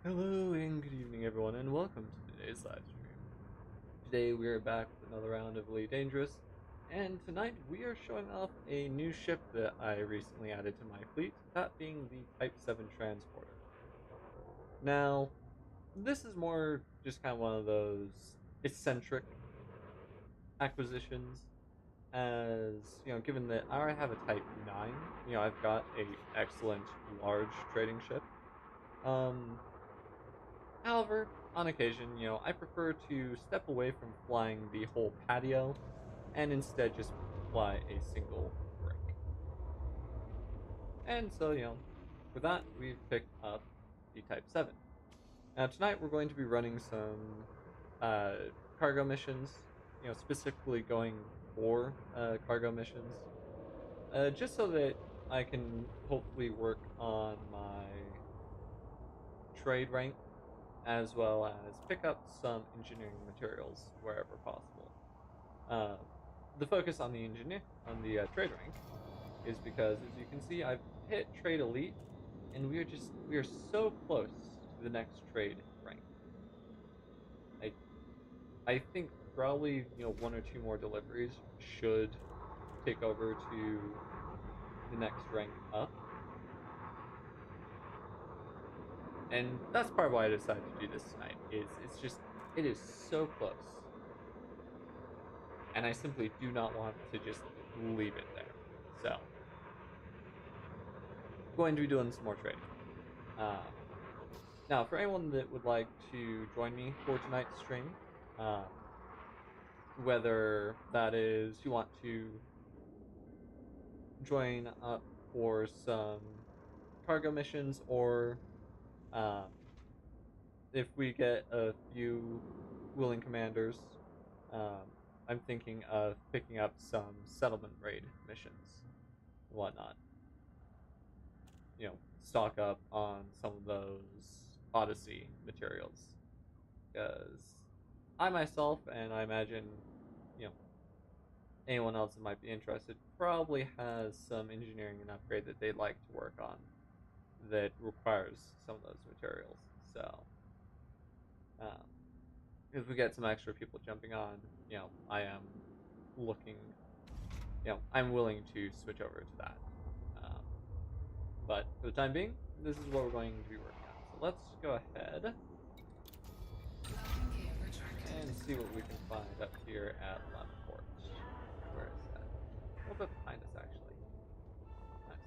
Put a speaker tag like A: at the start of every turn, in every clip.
A: Hello and good evening everyone and welcome to today's live stream. Today we are back with another round of Elite Dangerous, and tonight we are showing off a new ship that I recently added to my fleet, that being the Type 7 Transporter. Now, this is more just kind of one of those eccentric acquisitions, as, given that I already have a Type 9, I've got a excellent large trading ship. Um, However, on occasion, I prefer to step away from flying the whole patio and instead just fly a single brick. And so, for that, we've picked up the Type 7. Now, tonight we're going to be running some cargo missions, specifically going for cargo missions, just so that I can hopefully work on my trade rank as well as pick up some engineering materials wherever possible. Uh, the focus on the trade rank is because, as you can see, I've hit trade elite, and we are so close to the next trade rank. I I think probably one or two more deliveries should take over to the next rank up, and that's part of why I decided to do this tonight. It is so close, and I simply do not want to just leave it there. So, going to be doing some more trading. Um, Now, for anyone that would like to join me for tonight's stream, um, whether that is you want to join up for some cargo missions, or um, if we get a few willing commanders, I'm thinking of picking up some settlement raid missions and whatnot. Stock up on some of those Odyssey materials. Because I myself, and I imagine, you know, anyone else that might be interested, probably has some engineering and upgrade that they'd like to work on that requires some of those materials. So, um, if we get some extra people jumping on, I am looking, I'm willing to switch over to that. Um, but for the time being, this is what we're going to be working on. So let's go ahead and see what we can find up here at Lamport. Where is that? A little bit behind us, actually. Nice.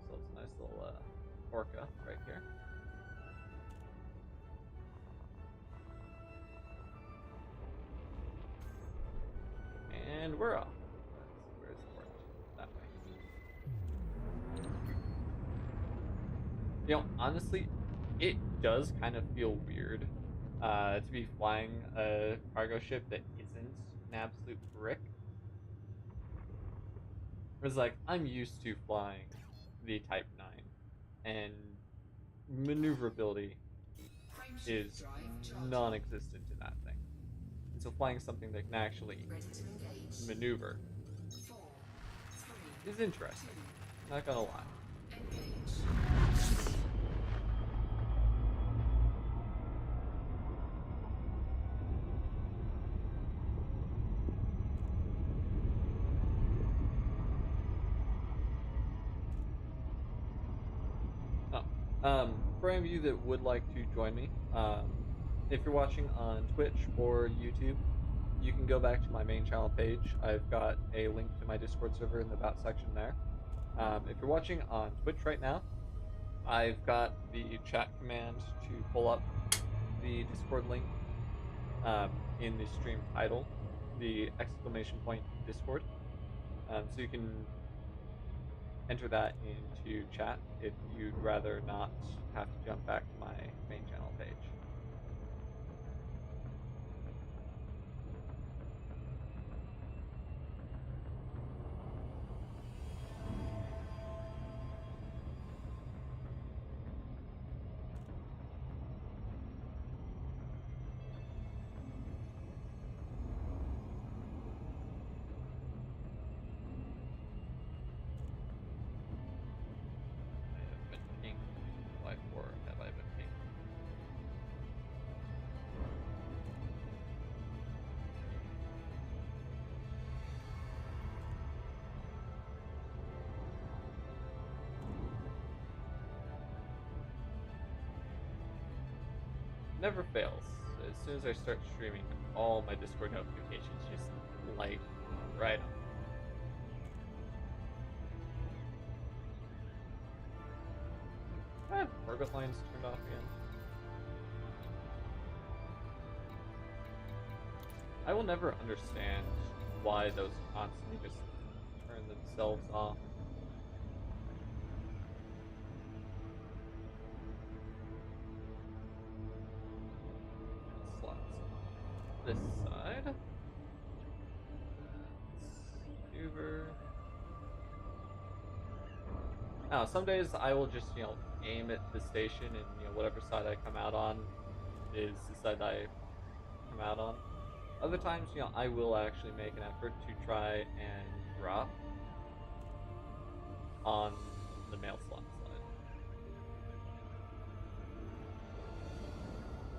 A: So it's a nice little orca right here. And we're off. Where's the port? That way. Honestly, it does kind of feel weird to be flying a cargo ship that isn't an absolute brick. It's like, I'm used to flying the Type 9, and maneuverability is non-existent in that thing. And so flying something that can actually maneuver is interesting. Not gonna lie. Oh, for any of you that would like to join me, if you're watching on Twitch or YouTube, you can go back to my main channel page. I've got a link to my Discord server in the About section there. If you're watching on Twitch right now, I've got the chat command to pull up the Discord link in the stream title, the exclamation point Discord. So you can enter that into chat if you'd rather not have to jump back to my main channel page. I have been pinged. never fails. As soon as I start streaming, all my Discord notifications just light right up. Orbit lines turned off again. I will never understand why those constantly just turn themselves off. Slots this side. That's Uber. Now, some days I will just, aim at the station and, whatever side I come out on is the side that I come out on. Other times, I will actually make an effort to try and drop on the mail slot side.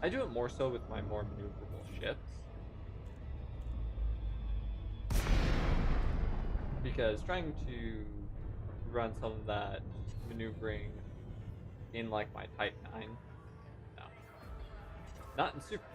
A: I do it more so with my more maneuverable ships. Because trying to run some of that maneuvering in like my Type 9, no. Not in Super Cruise.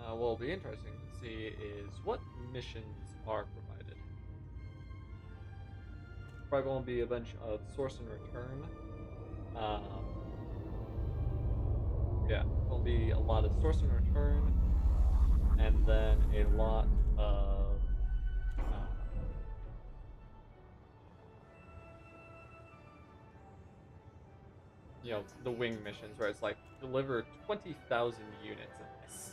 A: What will be interesting to see is what missions are provided. Probably going to be a bunch of source and return. Yeah, will be a lot of source and return, and then a lot of the wing missions where it's like deliver 20,000 units of this.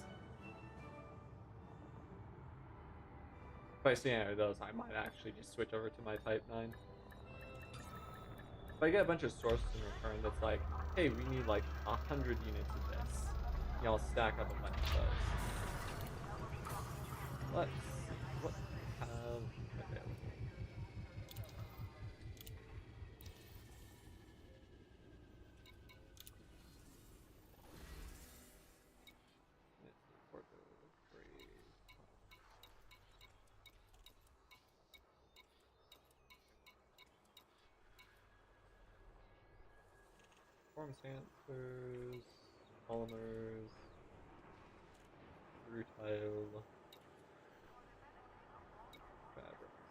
A: If I see any of those, I might actually just switch over to my Type 9. If I get a bunch of sources in return that's like, hey, we need like 100 units of this, I'll stack up a bunch of those. Let's see what we have available. Form sensors, polymers, rutile, fabrics.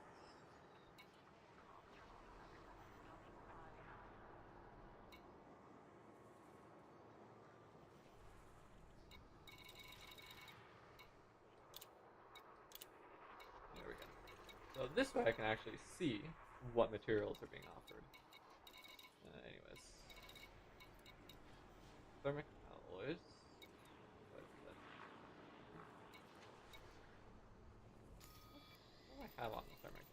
A: There we go. So this way I can actually see what materials are being offered. Anyways. Thermic alloys. What do I have on the thermic?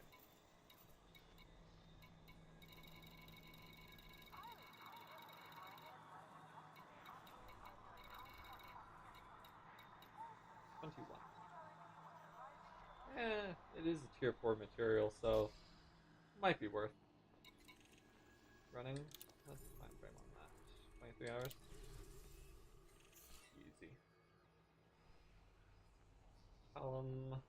A: It is a tier 4 material, so it might be worth running. What's the time frame on that? 23 hours? Easy. Column.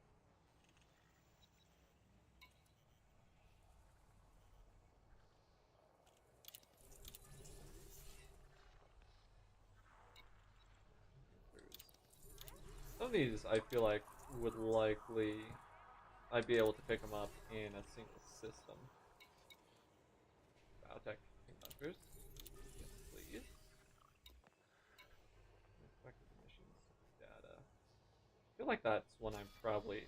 A: Some of these I feel like would likely I'd be able to pick them up in a single system. Biotech conductors. Yes, please. Expected emissions data. I feel like that's one I'm probably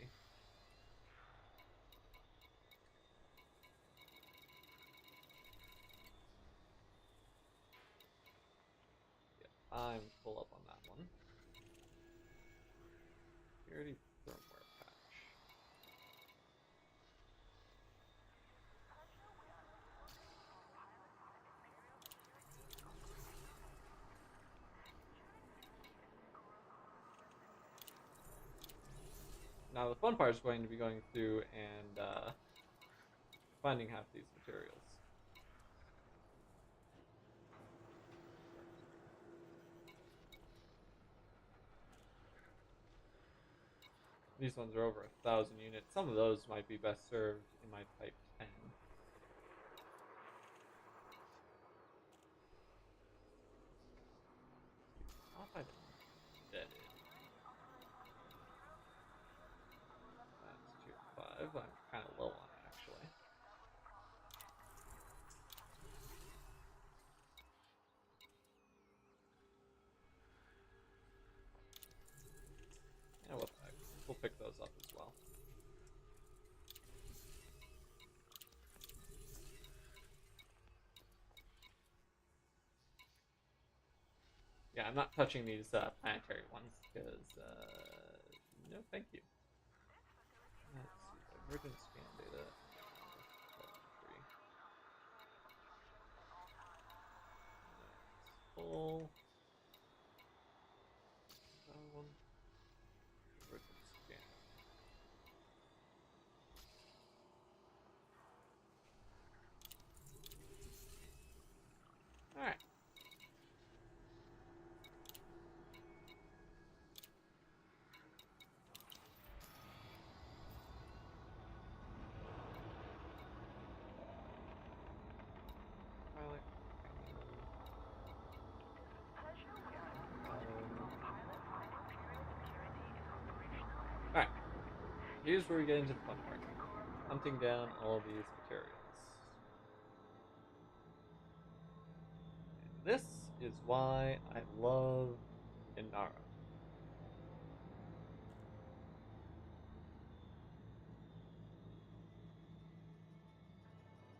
A: I'm full up on that one. Security firmware patch. Now the fun part is going to be going through and finding half these materials. These ones are over 1,000 units. Some of those might be best served in my Type 10. Off embedded. That's tier 5. I'm kind of low on it, actually. Yeah, what the heck. We'll pick those up as well. Yeah, I'm not touching these planetary ones because, no, thank you. Let's see, divergent scan data. Telemetry. That's full. Divergent scan. Alright. Alright. Here's where we get into the fun part. Hunting down all these materials. And this is why I love Inara.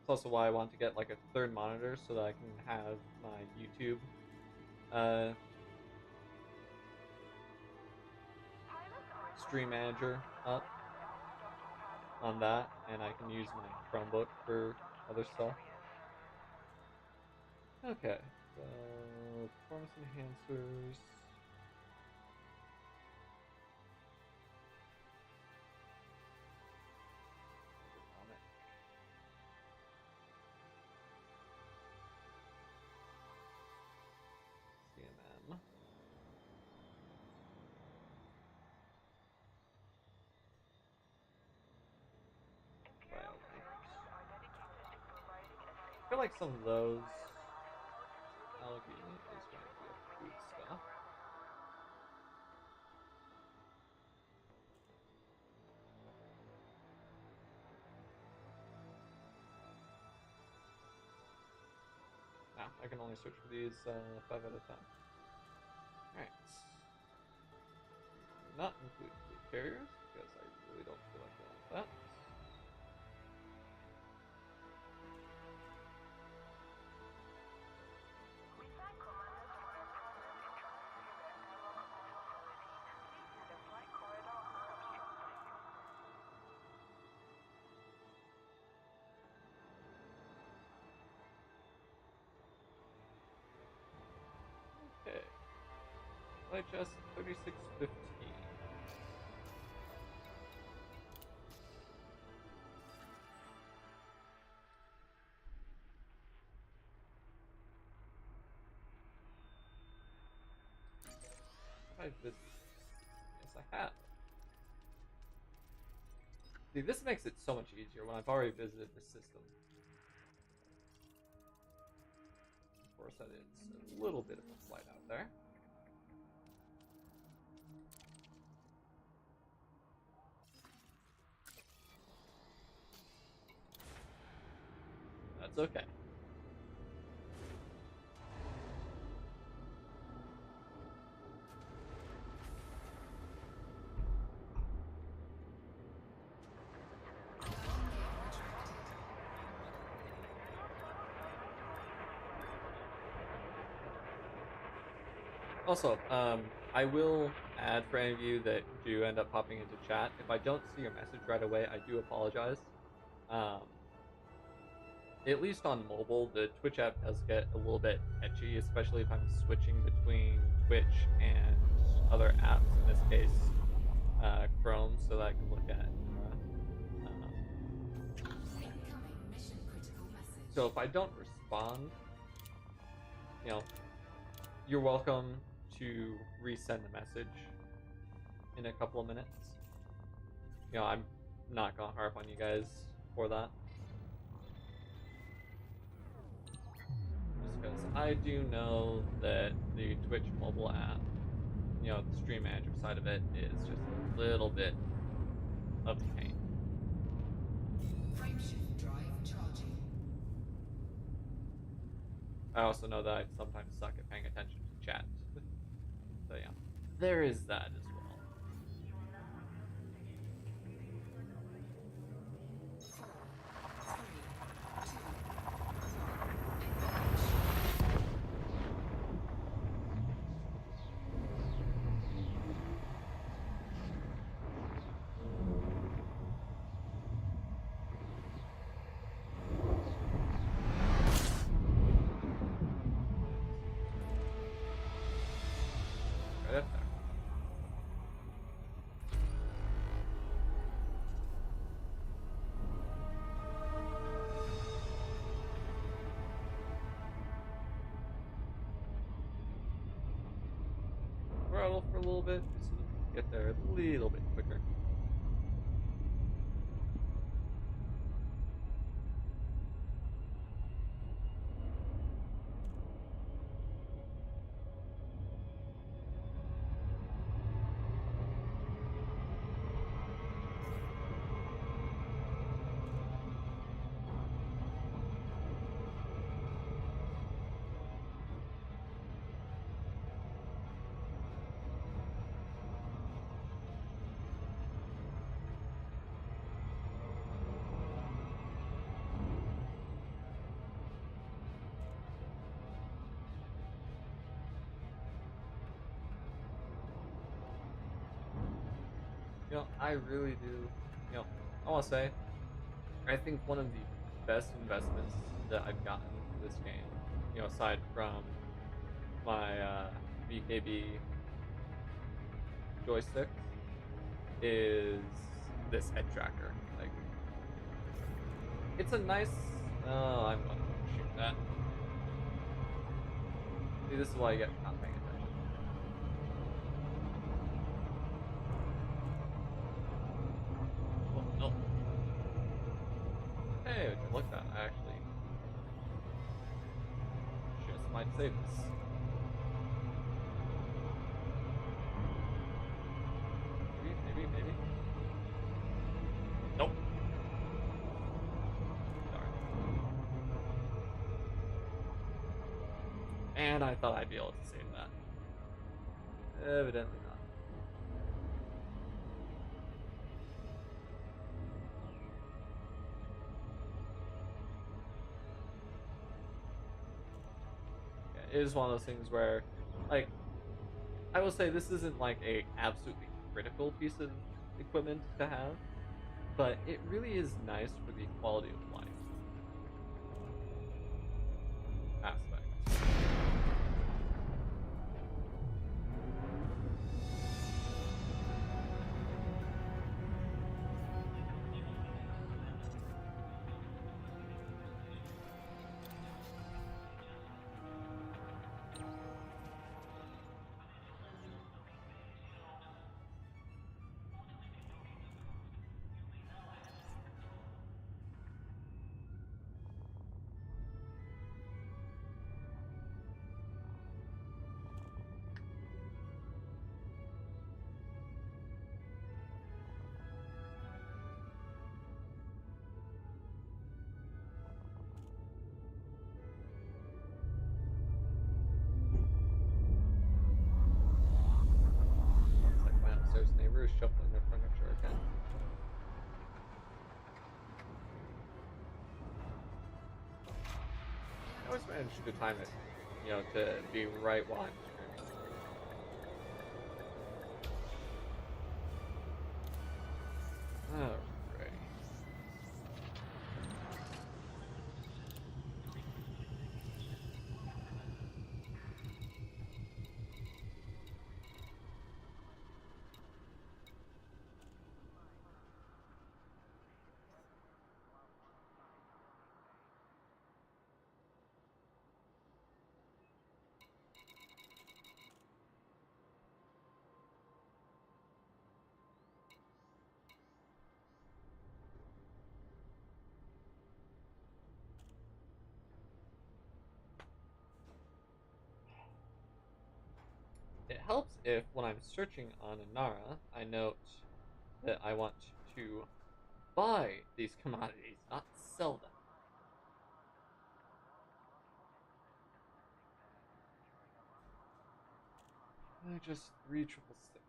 A: It's also why I want to get like a third monitor so that I can have my YouTube stream manager up on that, and I can use my Chromebook for other stuff. Okay, so performance enhancers. CMM. I feel like some of those algae is going to be a food stuff. Now I can only search for these 5 at a time. Alright. Not include food carriers because I really don't feel like dealing with that. Okay. Light chest 3615. Have I visited? Yes, I have. See, this makes it so much easier when I've already visited the system. Of course, that is a little bit of a flight out there. That's okay. Also, I will add for any of you that do end up popping into chat. If I don't see your message right away, I do apologize. At least on mobile, the Twitch app does get a little bit etchy, especially if I'm switching between Twitch and other apps, in this case, Chrome, so that I can look at So if I don't respond, you know, you're welcome to resend the message in a couple of minutes. I'm not gonna harp on you guys for that. Just because I do know that the Twitch mobile app, the stream manager side of it is just a little bit of a pain.
B: Frameshift drive charging.
A: I also know that I sometimes suck at paying attention to chat. So yeah, there is that as well.
B: 4, 3, 2,
A: Right up there. Throttle for a little bit just so that we can get there a little bit quicker. I really do. I want to say, I think one of the best investments that I've gotten for this game, aside from my VKB joysticks, is this head tracker. Like, it's a nice. Oh, I'm going to shoot that. See, this is why you get not paying attention. Oh, no. Hey, would you look at that? I actually just might save this. Maybe. Nope. Darn. And I thought I'd be able to save that. Evidently not. Yeah, it is one of those things where, like, I will say this isn't like a absolutely critical piece of equipment to have, but it really is nice for the quality of life aspect. Looks like my upstairs neighbor is shuffling their furniture again. I always manage to time it, to be right while I'm streaming. Alrighty. helps if, when I'm searching on Inara, I note that I want to buy these commodities, not sell them. Just 3666.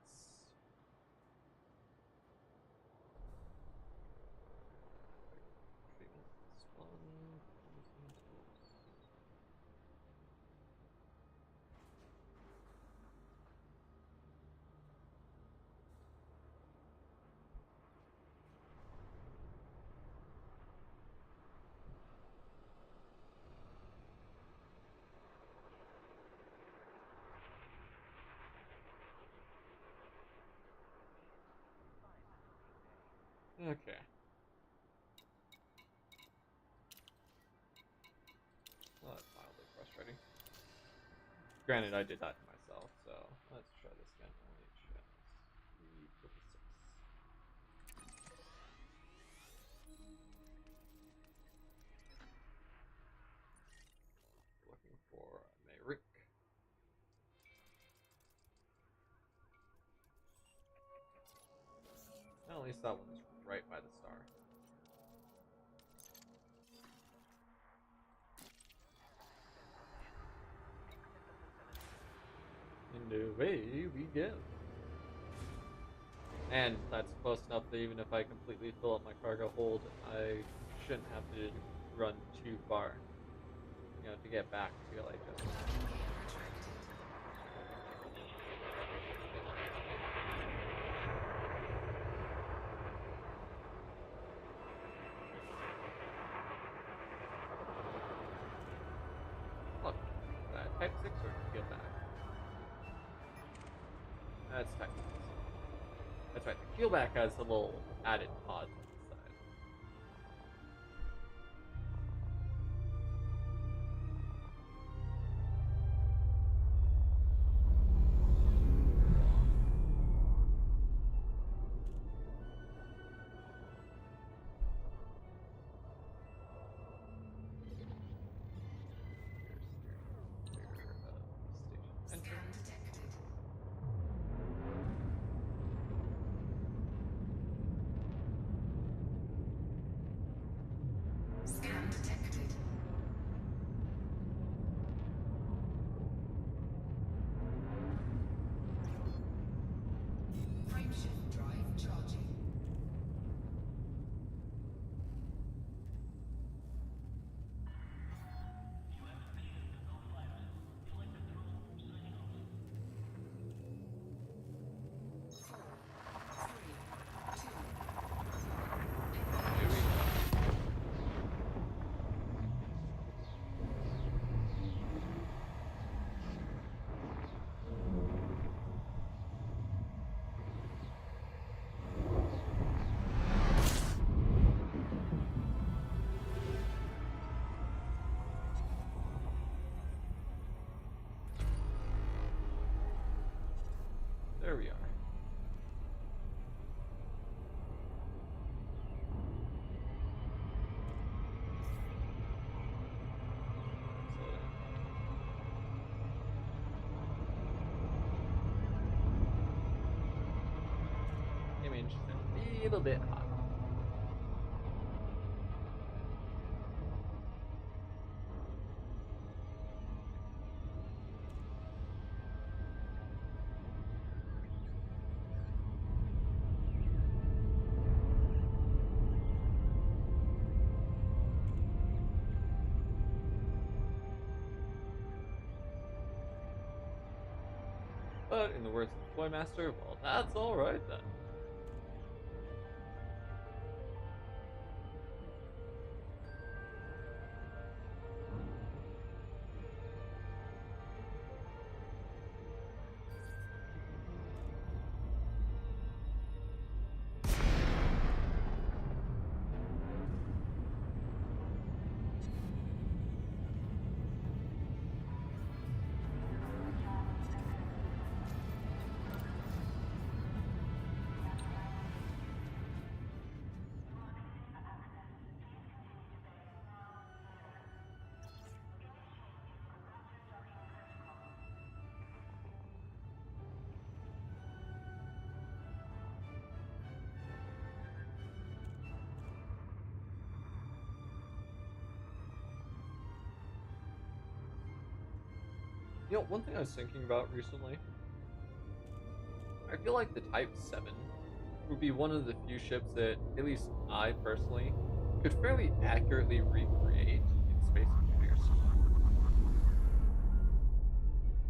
A: Treatment +1. Using tools. Okay. Well, that's mildly frustrating. Granted, I did that to myself, so let's try this again. Only checks 3666. Looking for Mayrick. Well, at least that one's right by the star. And away we go. And that's close enough that even if I completely fill up my cargo hold, I shouldn't have to run too far, to get back to like just. Look, type 6 or feel back. That's type 6. That's right, the keelback has a little added pod on the side. Station
B: Scan
A: entrance.
B: detected. Scan detected. Frameshift drive charging. Four, three, two,
A: Here we go. There we are. Image is a little bit hot. But in the words of the Toymaster, well, that's alright then. One thing I was thinking about recently, I feel like the Type 7 would be one of the few ships that, at least I personally, could fairly accurately recreate in Space Engineers.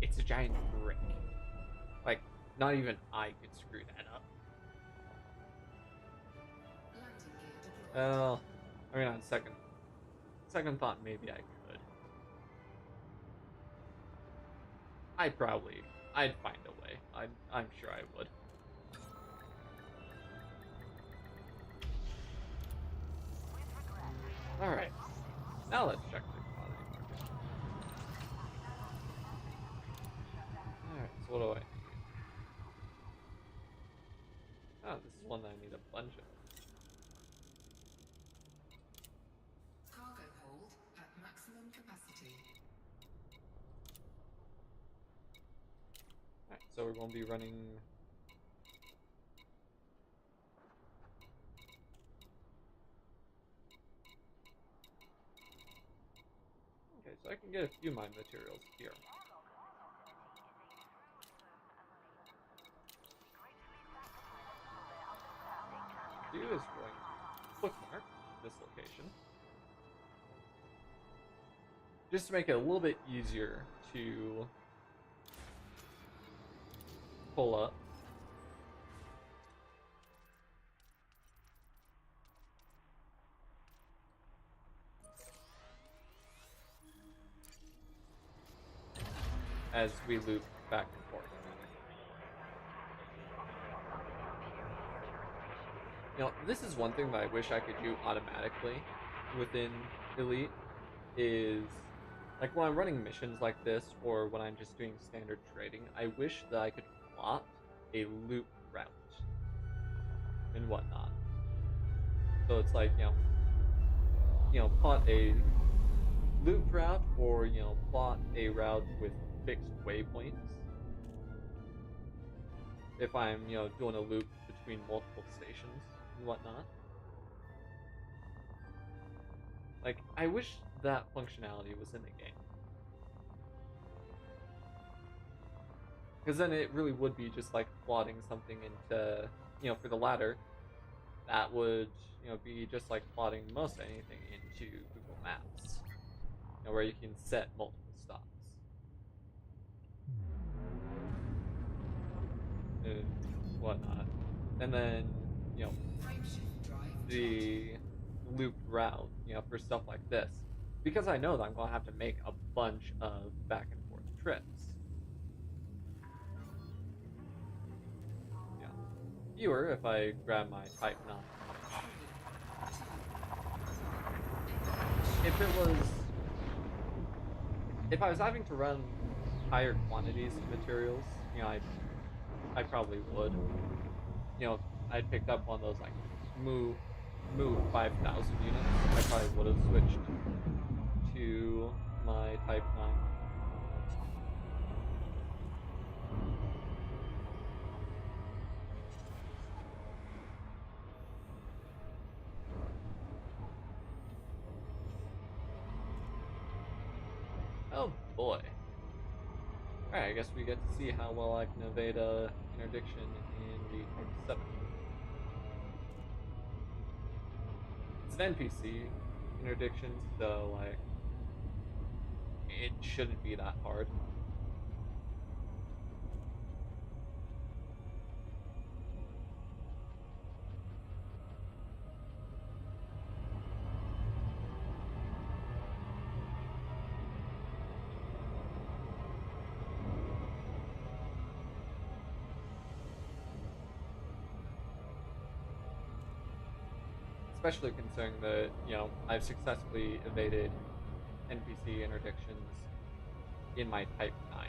A: It's a giant brick. Like, not even I could screw that up.
B: Landing gear deployed.
A: Well, I mean, on second thought, maybe I could. I'd find a way. I'm sure I would. Alright, now let's check the commodity market. Alright, so what do I need? Oh, this is one that I need a bunch of.
B: Cargo hold at maximum capacity.
A: Alright, so we're going to be running... Okay, so I can get a few mine materials here. Q is going to bookmark this location. Just to make it a little bit easier to pull up. As we loop back and forth. This is one thing that I wish I could do automatically within Elite is, like, when I'm running missions like this or when I'm just doing standard trading, I wish that I could plot a loop route and whatnot. So it's like, plot a loop route or, plot a route with fixed waypoints. If I'm, doing a loop between multiple stations and whatnot. Like, I wish that functionality was in the game. Because then it really would be just like plotting something into, for the ladder, that would, be just like plotting most anything into Google Maps. Where you can set multiple stops. And whatnot. And then,
B: Frameshift drive
A: the looped route, for stuff like this. Because I know that I'm going to have to make a bunch of back and forth trips. Fewer if I grab my Type 9. If I was having to run higher quantities of materials, I probably would. I'd picked up one of those, like, move 5,000 units. I probably would have switched to my Type 9. Oh boy. Alright, I guess we get to see how well I can evade interdiction in the Type 7. It's an NPC interdiction, so, like, it shouldn't be that hard. Especially considering that, I've successfully evaded NPC interdictions in my Type 9.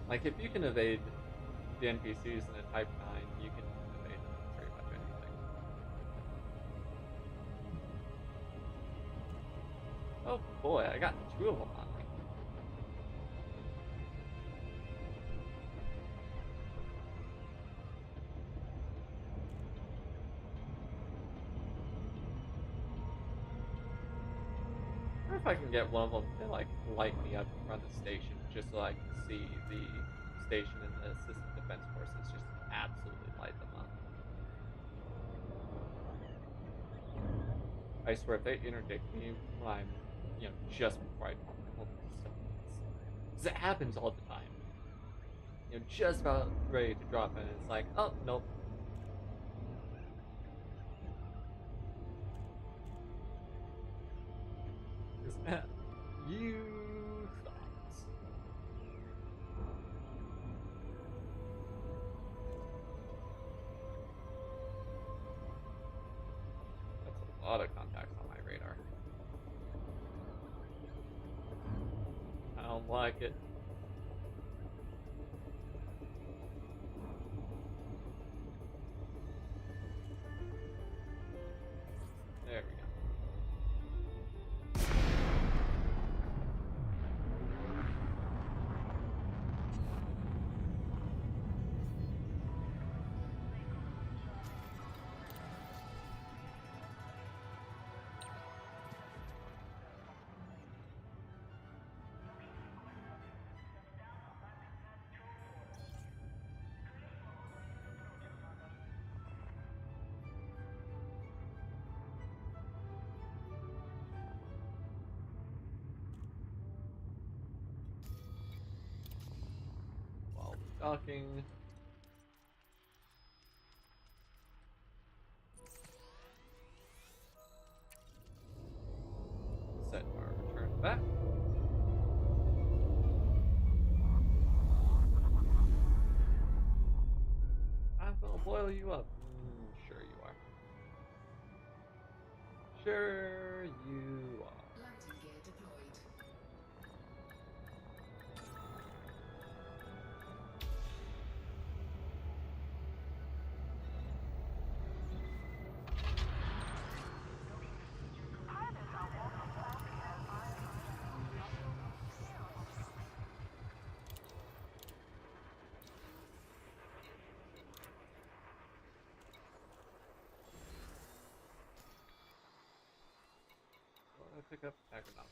A: Like, if you can evade the NPCs in a Type 9, you can evade pretty much anything. Oh boy, I got 2 of them on me. I can get one of them to like light me up in front of the station just so I can see the station and the assistant defense forces just absolutely light them up. I swear if they interdict me when I'm, just before I pull stuff, because it happens all the time. Just about ready to drop in, and it's like, oh nope. 'Cause, you thought. That's a lot of contacts on my radar. I don't like it. There we go. While we're docking. Set our return back. I'm gonna boil you up. Sure you are. Sure you are.
B: Landing gear deployed.
A: Well, I pick up agronomic.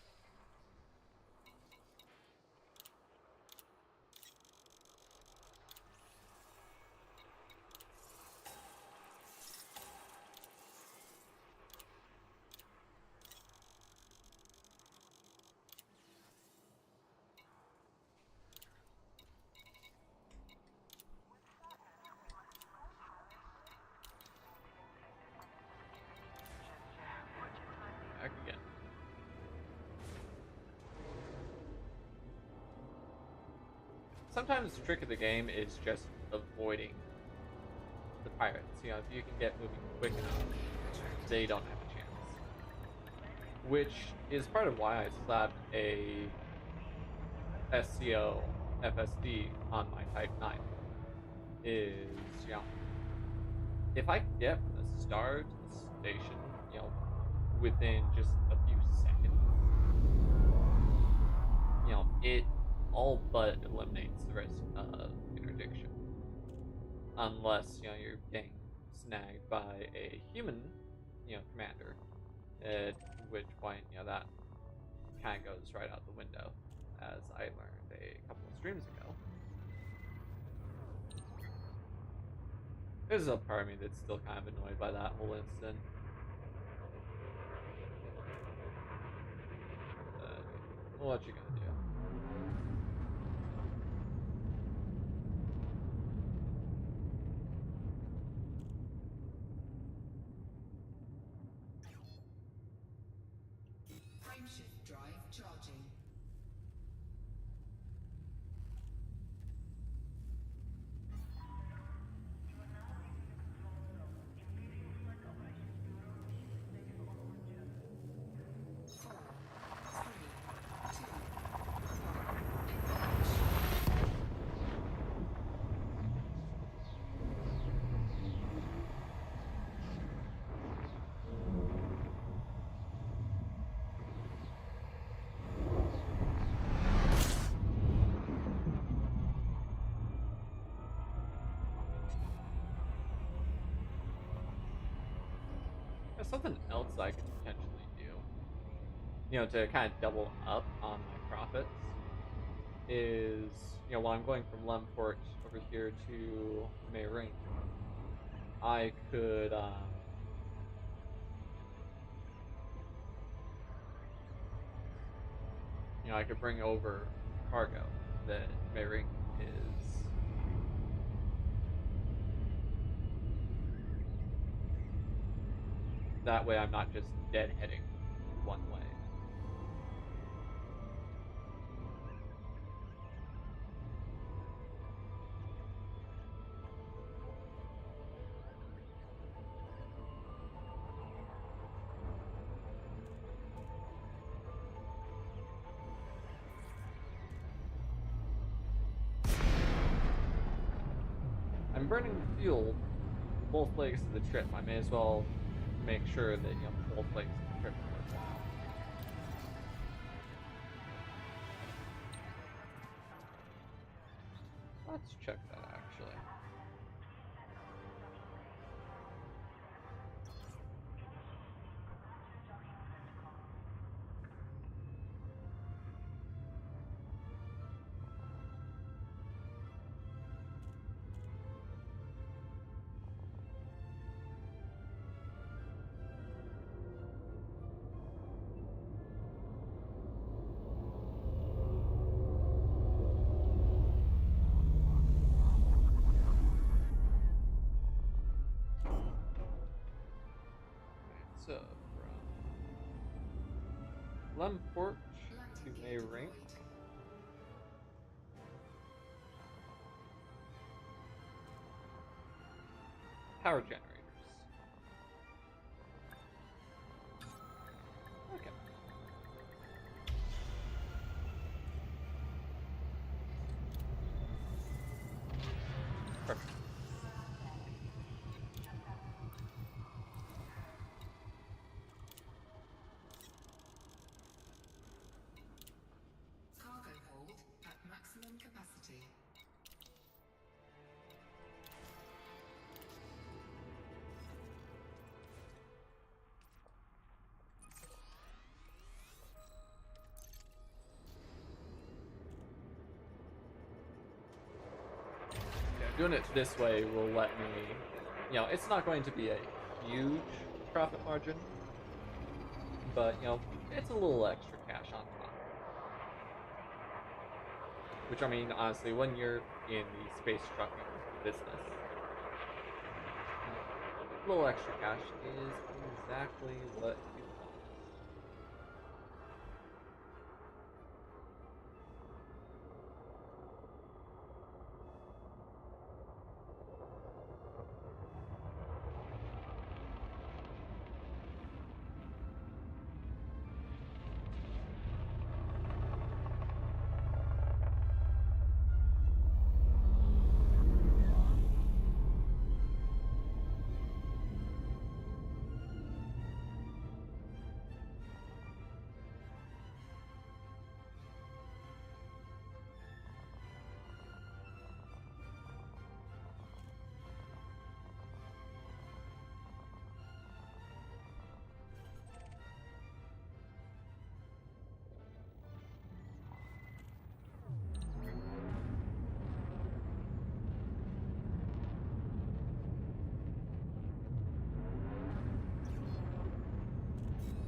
A: Back again. Sometimes the trick of the game is just avoiding the pirates. If you can get moving quick enough, they don't have a chance. Which is part of why I slapped a SCO FSD on my Type 9. Is, if I can get from the star to the station, within just a few seconds, it all but eliminates the risk of interdiction. Unless, you're getting snagged by a human, commander. At which point, that kind of goes right out the window, as I learned a couple of streams ago. There's a part of me that's still kind of annoyed by that whole incident. What you gonna do?
B: Frameshift drive charging.
A: There's something else I could potentially do. to kind of double up on my profits is, while I'm going from Lemport over here to Meyrink, I could, I could bring over cargo that Meyrink is. That way I'm not just deadheading one way. I'm burning fuel both legs of the trip. I may as well make sure that both legs of the trip are worthwhile. Let's check that actually. So from Lemport to Meyrink. Power generators. Okay. Perfect.
B: Cargo hold at maximum capacity.
A: Doing it this way will let me, it's not going to be a huge profit margin, but, it's a little extra cash on top. Which, I mean, honestly, when you're in the space trucking business, a little extra cash is exactly what you want.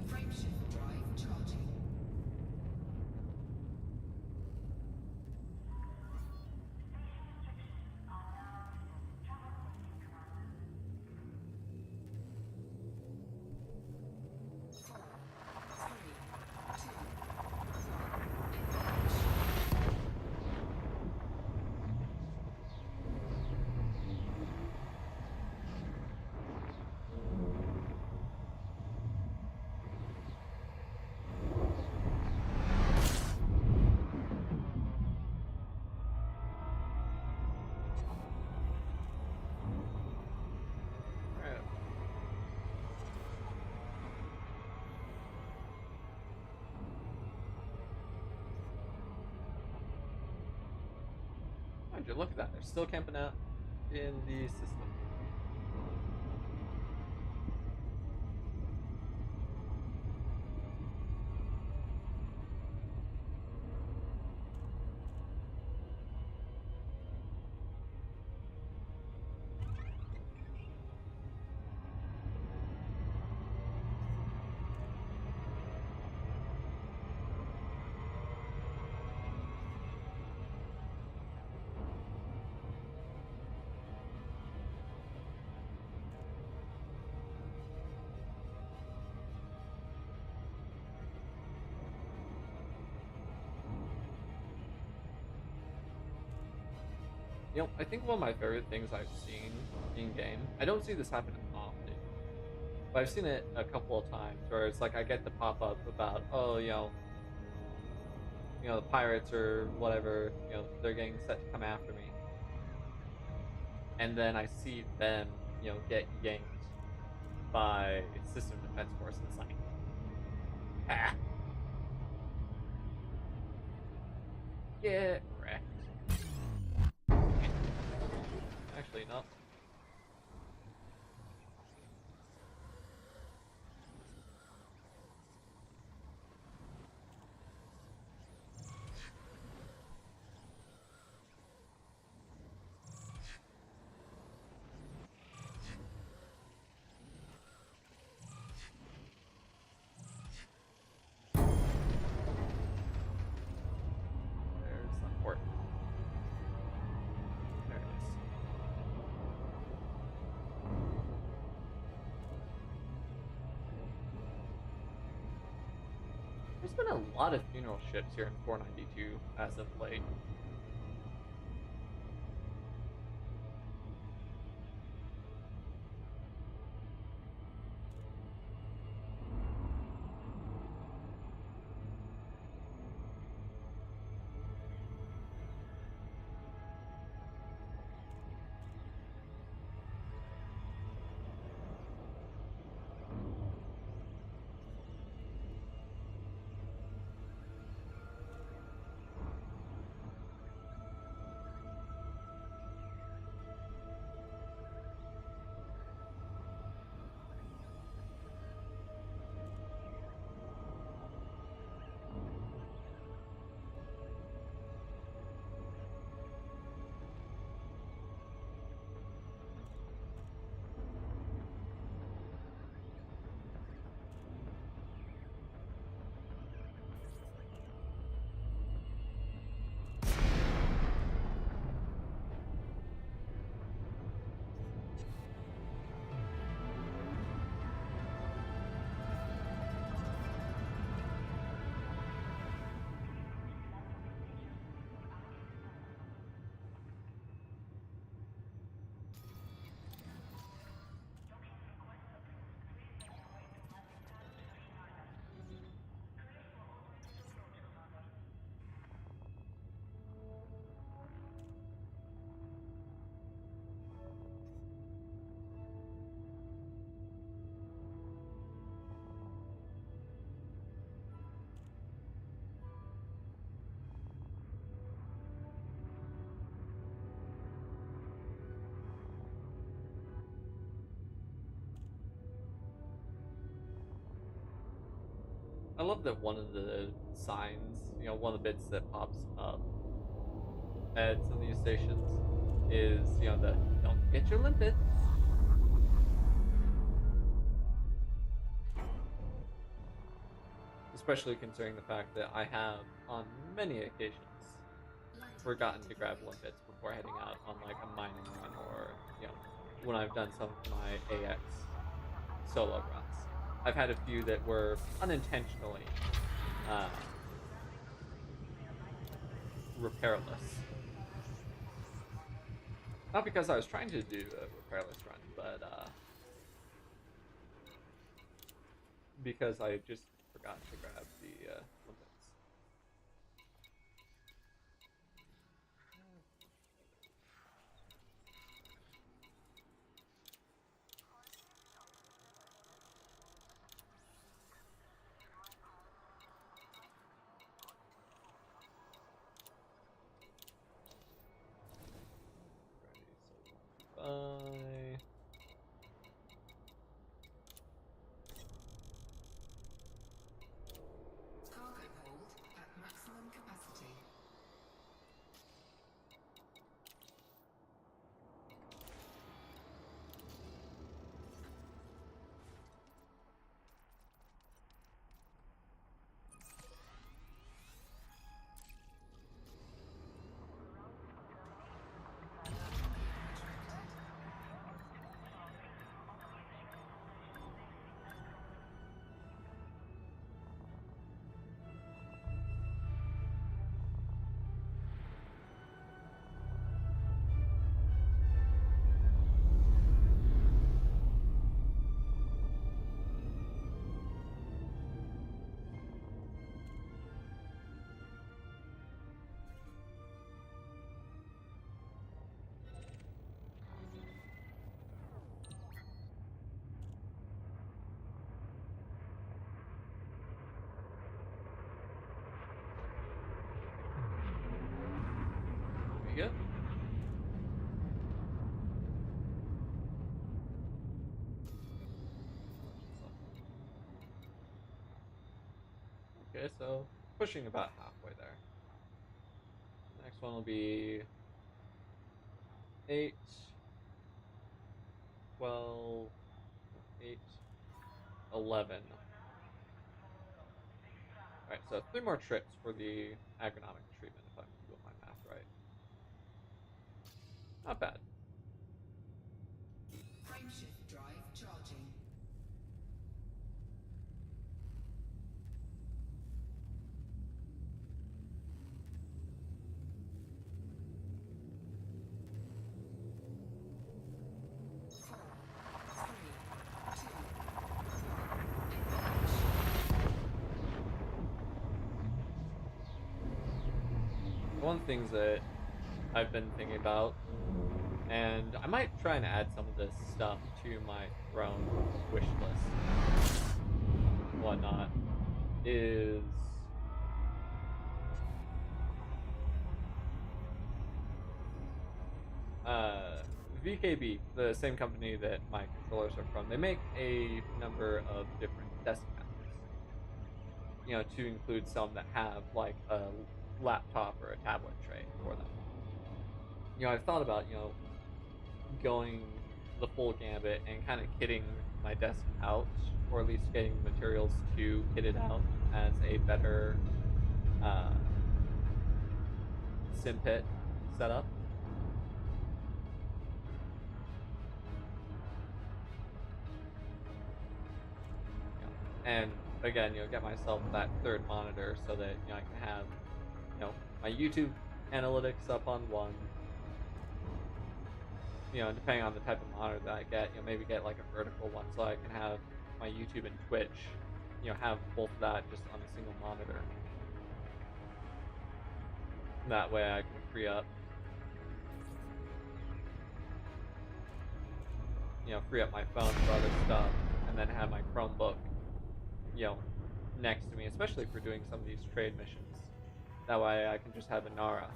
B: Frameshift drive charging.
A: Alright. Mind you, look at that. They're still camping out in the system. I think one of my favorite things I've seen in game. I don't see this happen often, but I've seen it a couple of times where it's like I get the pop up about, oh, the pirates or whatever, they're getting set to come after me, and then I see them, get yanked by system defense force, and it's like, ah, get wrecked. Actually, no. There's the port. There it is. There's been a lot of funeral ships here in 492 as of late. I love that one of the signs, one of the bits that pops up at some of these stations is, the don't forget your limpets. Especially considering the fact that I have, on many occasions, forgotten to grab limpets before heading out on like a mining run, or, when I've done some of my AX solo runs. I've had a few that were unintentionally uh, repairless. Not because I was trying to do a repairless run, but because I just forgot to grab the limpets. Ready, so bye.
B: Cargo
A: Okay, so pushing about halfway there. Next one will be 8, 12, 8, 11. Alright, so 3 more trips for the agronomic treatment if I'm doing my math right. Not bad.
B: Frameshift drive charging. Four, three, two,
A: One of the things that I've been thinking about, and I might try and add some of this stuff to my throne wish list and whatnot, is VKB, the same company that my controllers are from. They make a number of different desk mounts, to include some that have like a laptop or a tablet tray for them. I've thought about, going the full gambit and kind of kitting my desk out, or at least getting the materials to kit it out as a better uh, sim pit setup. And again, get myself that third monitor so that I can have my YouTube analytics up on one. Depending on the type of monitor that I get, maybe get like a vertical one so I can have my YouTube and Twitch, have both of that just on a single monitor. That way I can free up, my phone for other stuff, and then have my Chromebook, next to me, especially for doing some of these trade missions. That way I can just have a Nara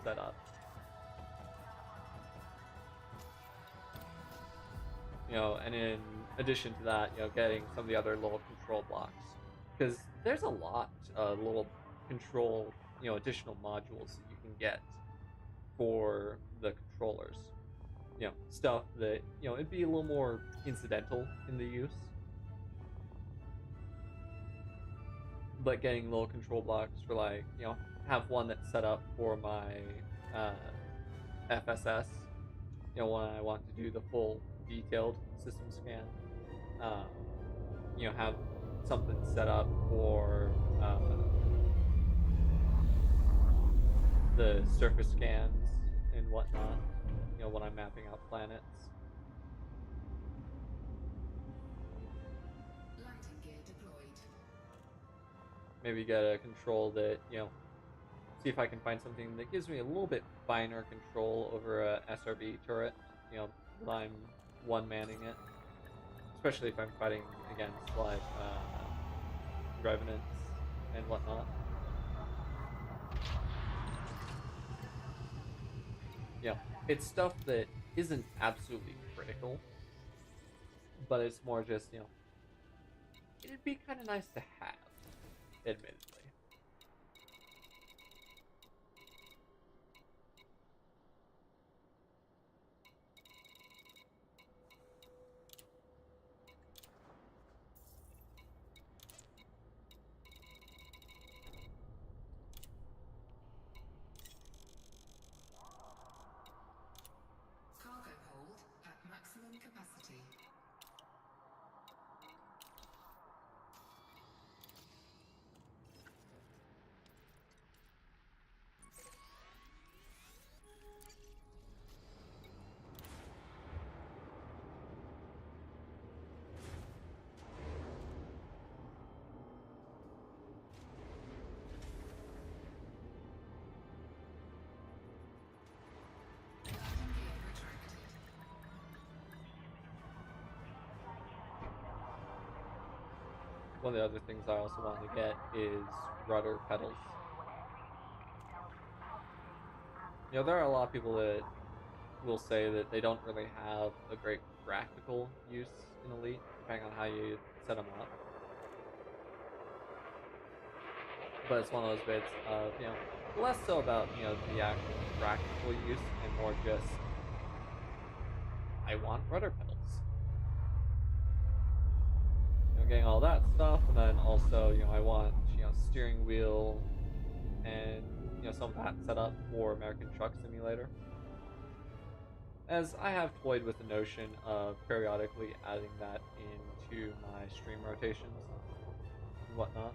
A: set up. And in addition to that, getting some of the other little control blocks. Because there's a lot of little control, additional modules that you can get for the controllers. Stuff that, it'd be a little more incidental in the use. But getting little control blocks for, like, have one that's set up for my FSS, when I want to do the full detailed system scan. Have something set up for the surface scans and whatnot, when I'm mapping out planets.
B: landing gear deployed.
A: Maybe get a control that, see if I can find something that gives me a little bit finer control over a SRB turret, when I'm one-manning it. Especially if I'm fighting against, like, revenants and whatnot. It's stuff that isn't absolutely critical, but it's more just, it'd be kind of nice to have, admittedly.
B: Cargo hold at maximum capacity. Landing gear retracted.
A: One of the other things I also want to get is rudder pedals. There are a lot of people that will say that they don't really have a great practical use in Elite, depending on how you set them up. but it's one of those bits of, less so about, the actual practical use and more just, I want rudder pedals. Getting all that stuff, and then also, I want, steering wheel and, some of that set up for American Truck Simulator. As I have toyed with the notion of periodically adding that into my stream rotations and whatnot.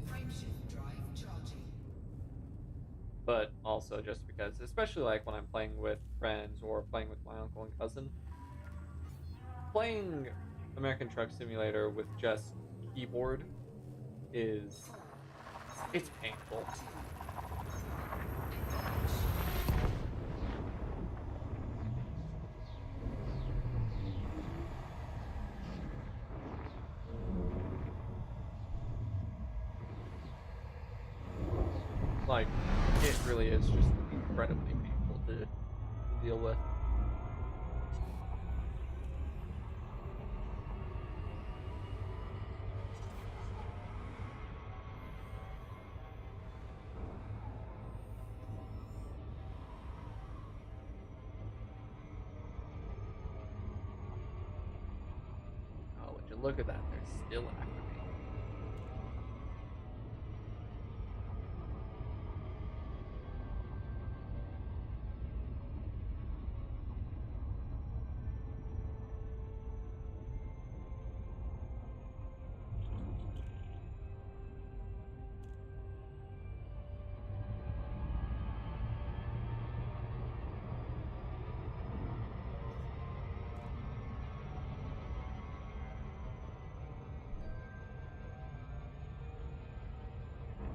B: Frameshift drive charging.
A: But also just because, especially like when I'm playing with friends or playing with my uncle and cousin, playing American Truck Simulator with just keyboard is,
B: Four,
A: it's
B: three,
A: painful.
B: two, engage.
A: Like, it really is just incredibly painful to deal with. Oh, would you look at that? They're still after me.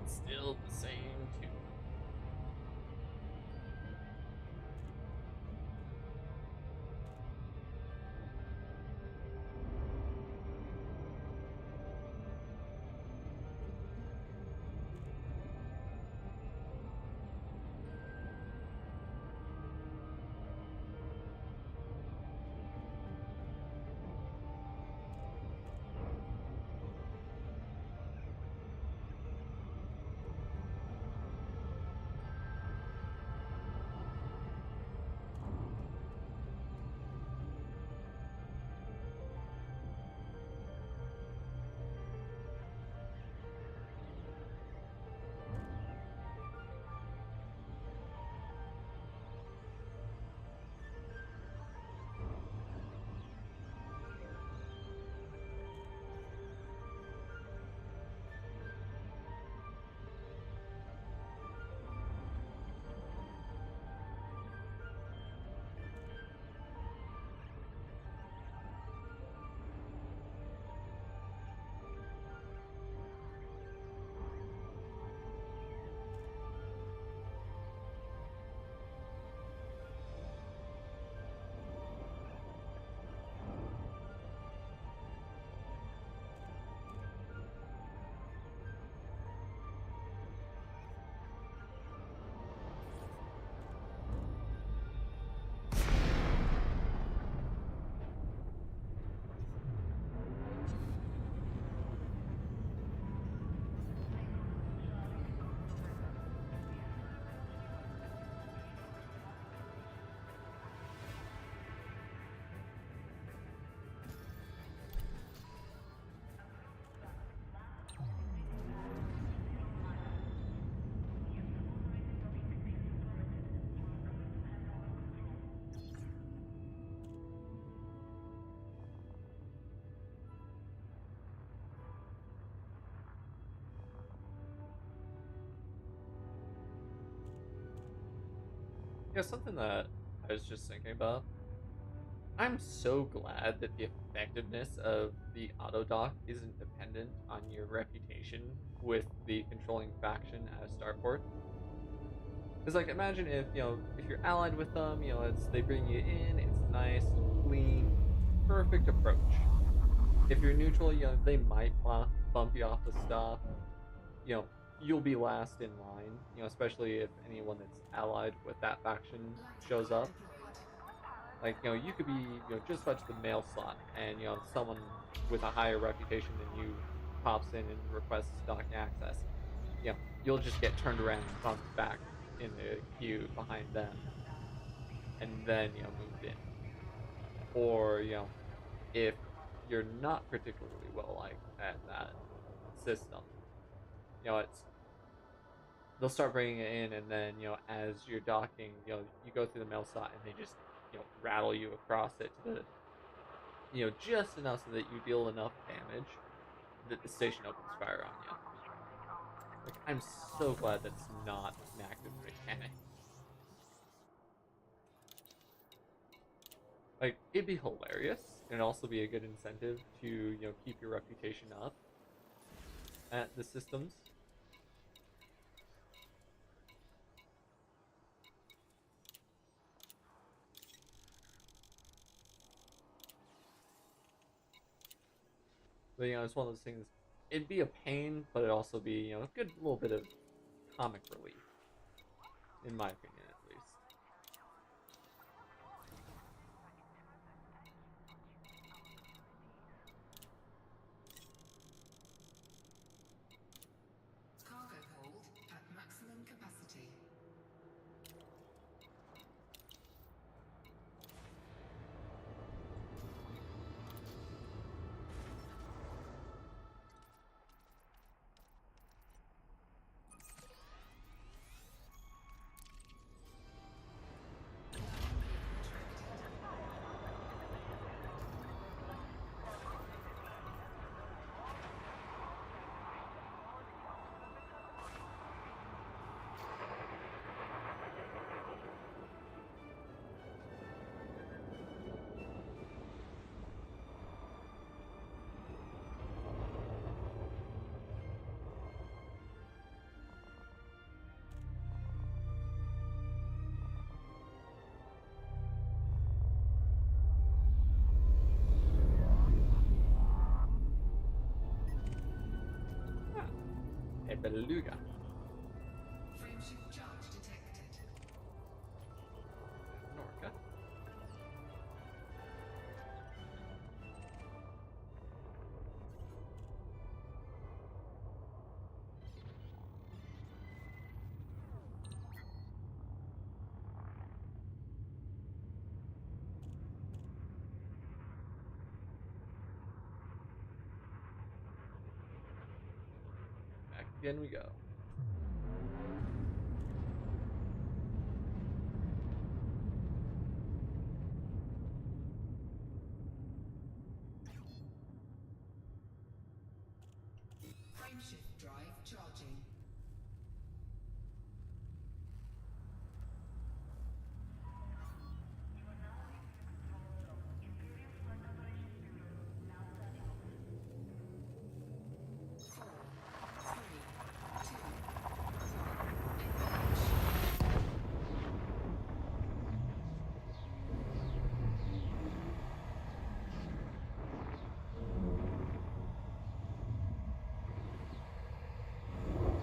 A: It's still the same tune. Something that I was just thinking about. I'm so glad that the effectiveness of the auto dock isn't dependent on your reputation with the controlling faction at a starport. Because, like, imagine if you're allied with them, they bring you in, it's nice, clean, perfect approach. If you're neutral, they might bump you off the stuff, you know, you'll be last in line, you know, especially if anyone that's allied with that faction
B: Light
A: shows
B: armor
A: up.
B: deployed.
A: Like, you know, you could be, you know, just about to the mail slot, and, you know, someone with a higher reputation than you pops in and requests docking access. You know, you'll just get turned around and bumped back in the queue behind them, and then, you know, moved in. Or, you know, if you're not particularly well liked at that system, you know, it's they'll start bringing it in, and then, you know, as you're docking, you know, you go through the mail slot, and they just, you know, rattle you across it to the, you know, just enough so that you deal enough damage that the station opens fire on you. Like, I'm so glad that's not an active mechanic. Like, it'd be hilarious, and it'd also be a good incentive to, you know, keep your reputation up at the systems. But, you know, it's one of those things. It'd be a pain, but it'd also be, you know, a good little bit of comic relief, in my opinion, at least.
B: Cargo hold at maximum capacity.
A: Ah, a beluga.
B: Frameshift charge detected.
A: Norca. Back again we go.
B: Frameshift drive charging. Four, three, two, engage.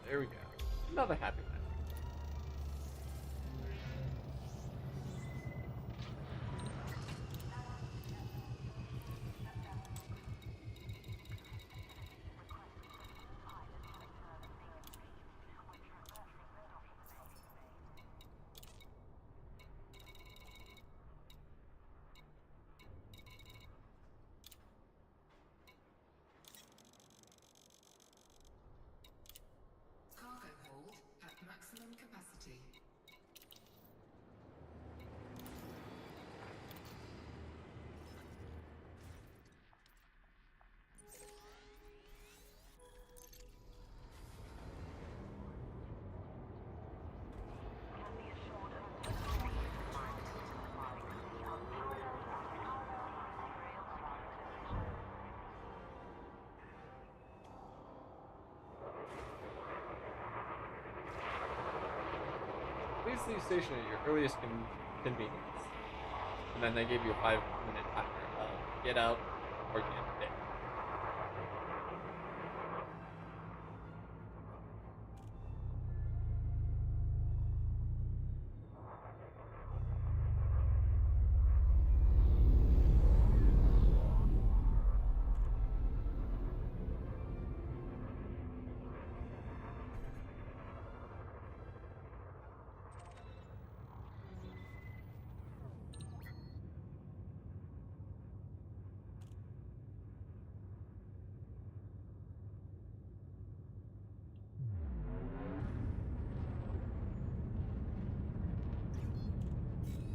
A: There we go. Another happy landing.
B: Cargo hold at maximum capacity.
A: Please leave station at your earliest convenience. And then they gave you a 5-minute timer of get out or get dead.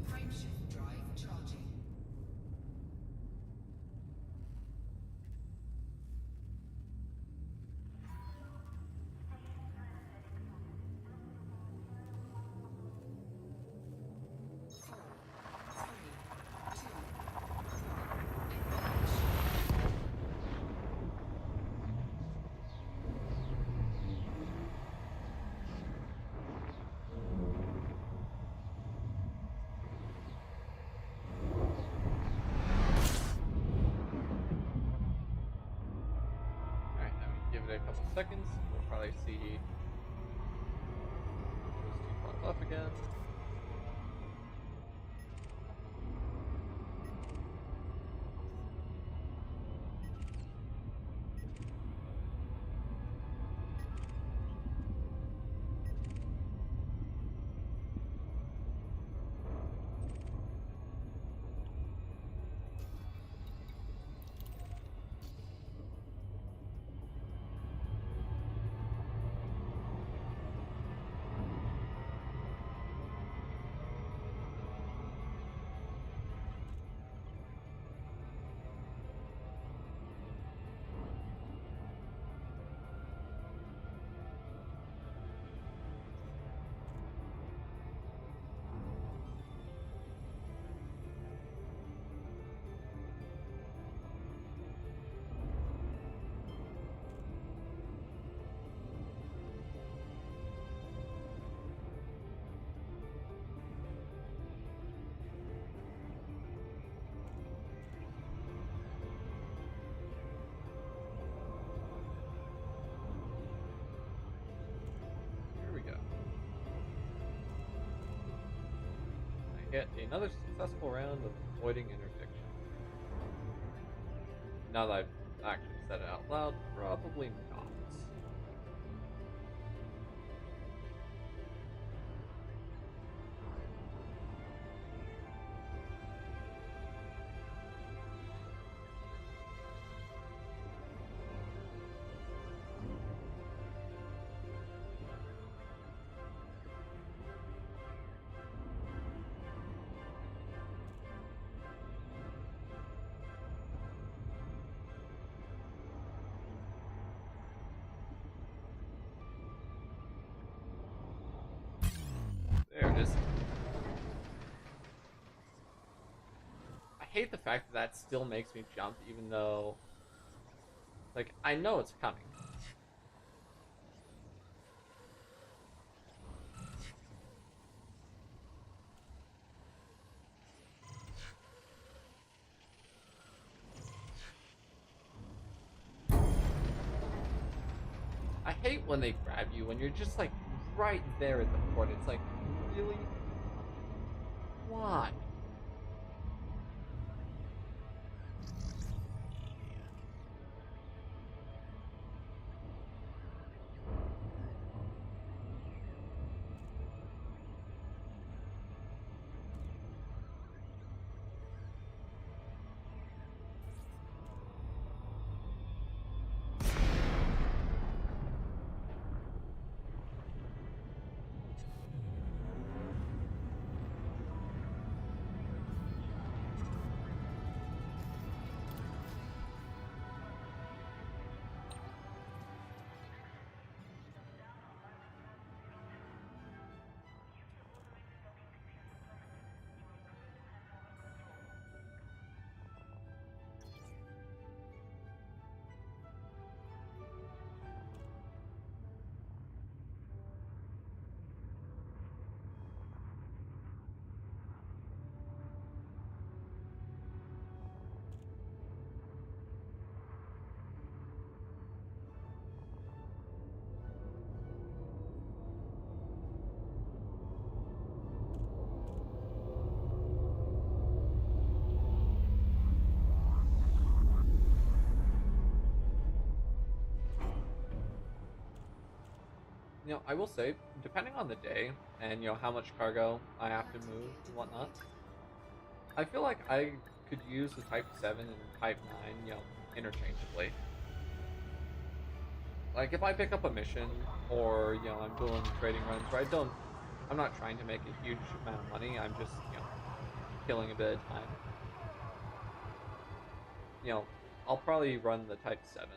B: Frameshift drive charging. Four, three, two,
A: Alright, now we give it a couple seconds. We'll probably see those two pop off again. Here we go. I get another successful round of avoiding interdiction. Now that I've actually said it out loud, probably not. There it is. I hate the fact that that still makes me jump, even though, like, I know it's coming. I hate when they grab you when you're just like right there at the port. It's like, really? Why? I will say, depending on the day and how much cargo I have to move and whatnot, I feel like I could use the Type 7 and Type 9, interchangeably. Like if I pick up a mission or I'm doing trading runs where I'm not trying to make a huge amount of money. I'm just killing a bit of time. I'll probably run the Type 7.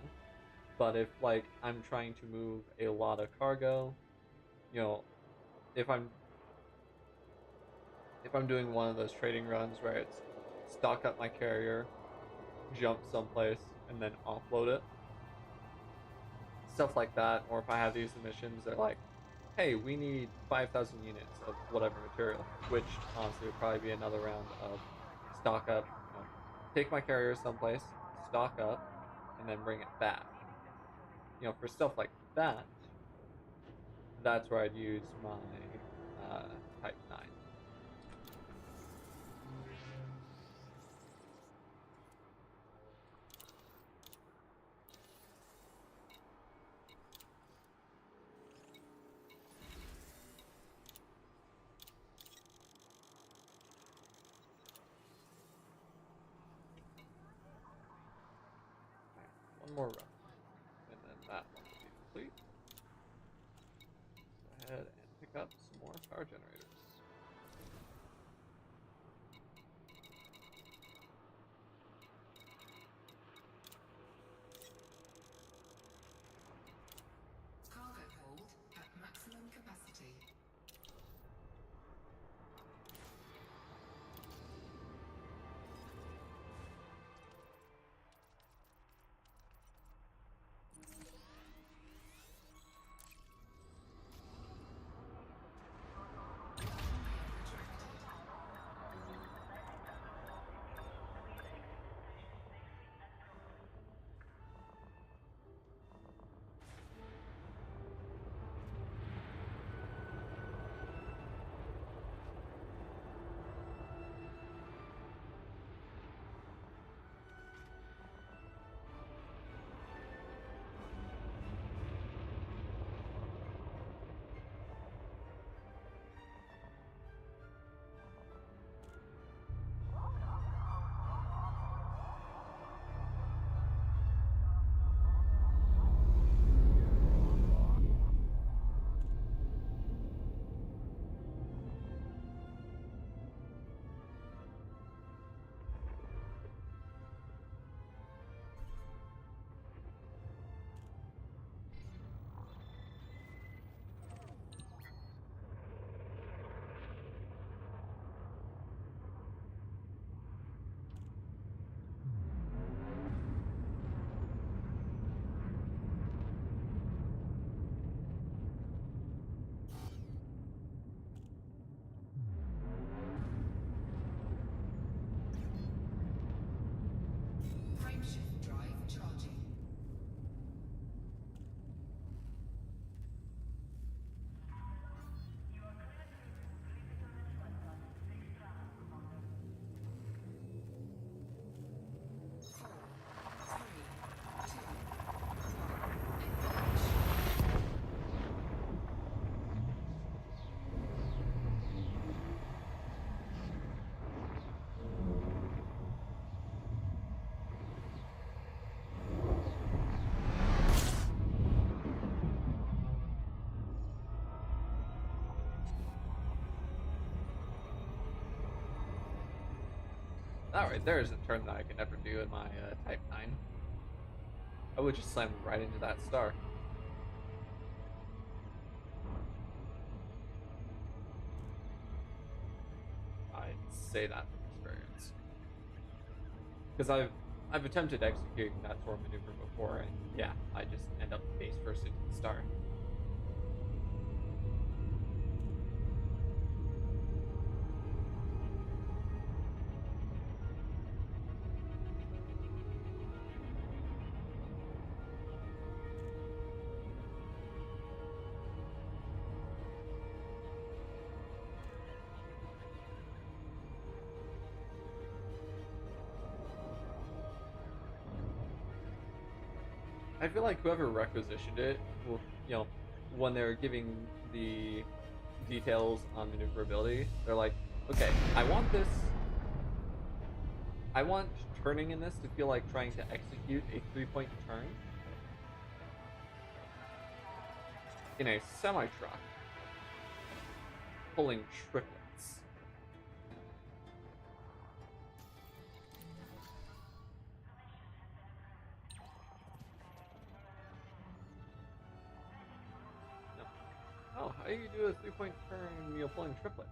A: But if like I'm trying to move a lot of cargo, you know, if I'm doing one of those trading runs where it's stock up my carrier, jump someplace, and then offload it, stuff like that, or if I have these missions, they're like, hey, we need 5,000 units of whatever material, which honestly would probably be another round of stock up, take my carrier someplace, stock up, and then bring it back. For stuff like that, that's where I'd use my Type 9. One more run, and then that one will be complete. Go ahead and pick up some more power generators.
B: Cargo hold at maximum capacity.
A: that right there is a turn that I could never do in my Type 9. I would just slam right into that star. I'd say that from experience. Because I've attempted executing that sort of maneuver before, and yeah, I just end up face first into the star. I feel like whoever requisitioned it will, when they're giving the details on maneuverability, they're like, okay, I want turning in this to feel like trying to execute a 3-point turn in a semi truck, pulling triplets. No. Oh, how do you do a 3-point turn, pulling triplets?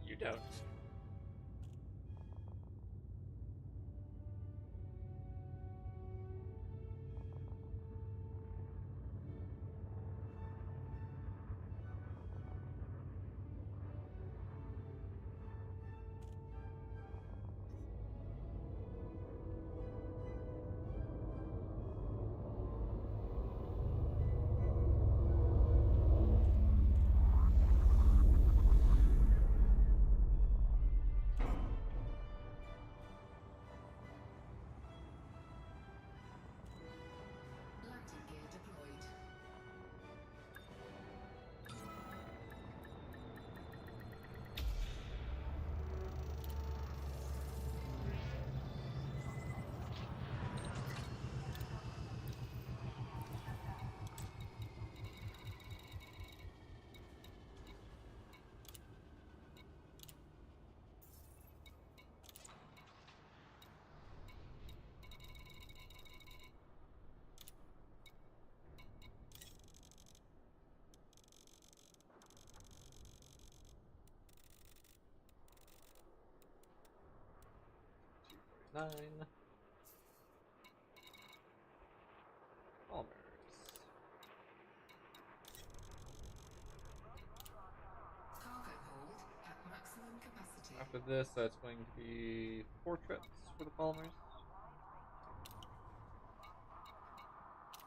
A: You don't.
B: Landing gear deployed.
A: Nine. Palmers.
B: Cargo hold at maximum capacity.
A: After this, that's going to be 4 trips for the Palmers.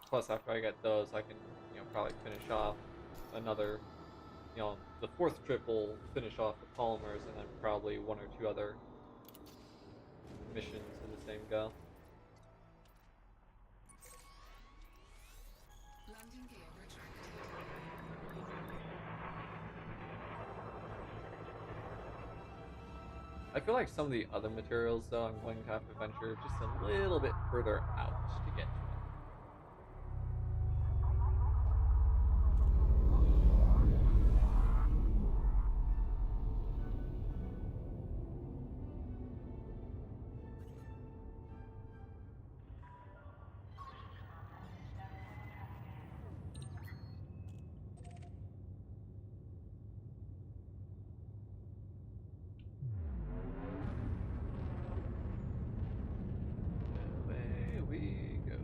A: Plus, after I get those, I can, probably finish off another, the 4th trip will finish off the Palmers, and then probably 1 or 2 other missions in the same go.
B: Landing gear retracted.
A: I feel like some of the other materials, though, I'm going to have to venture just a little bit further out to get to. Away we go.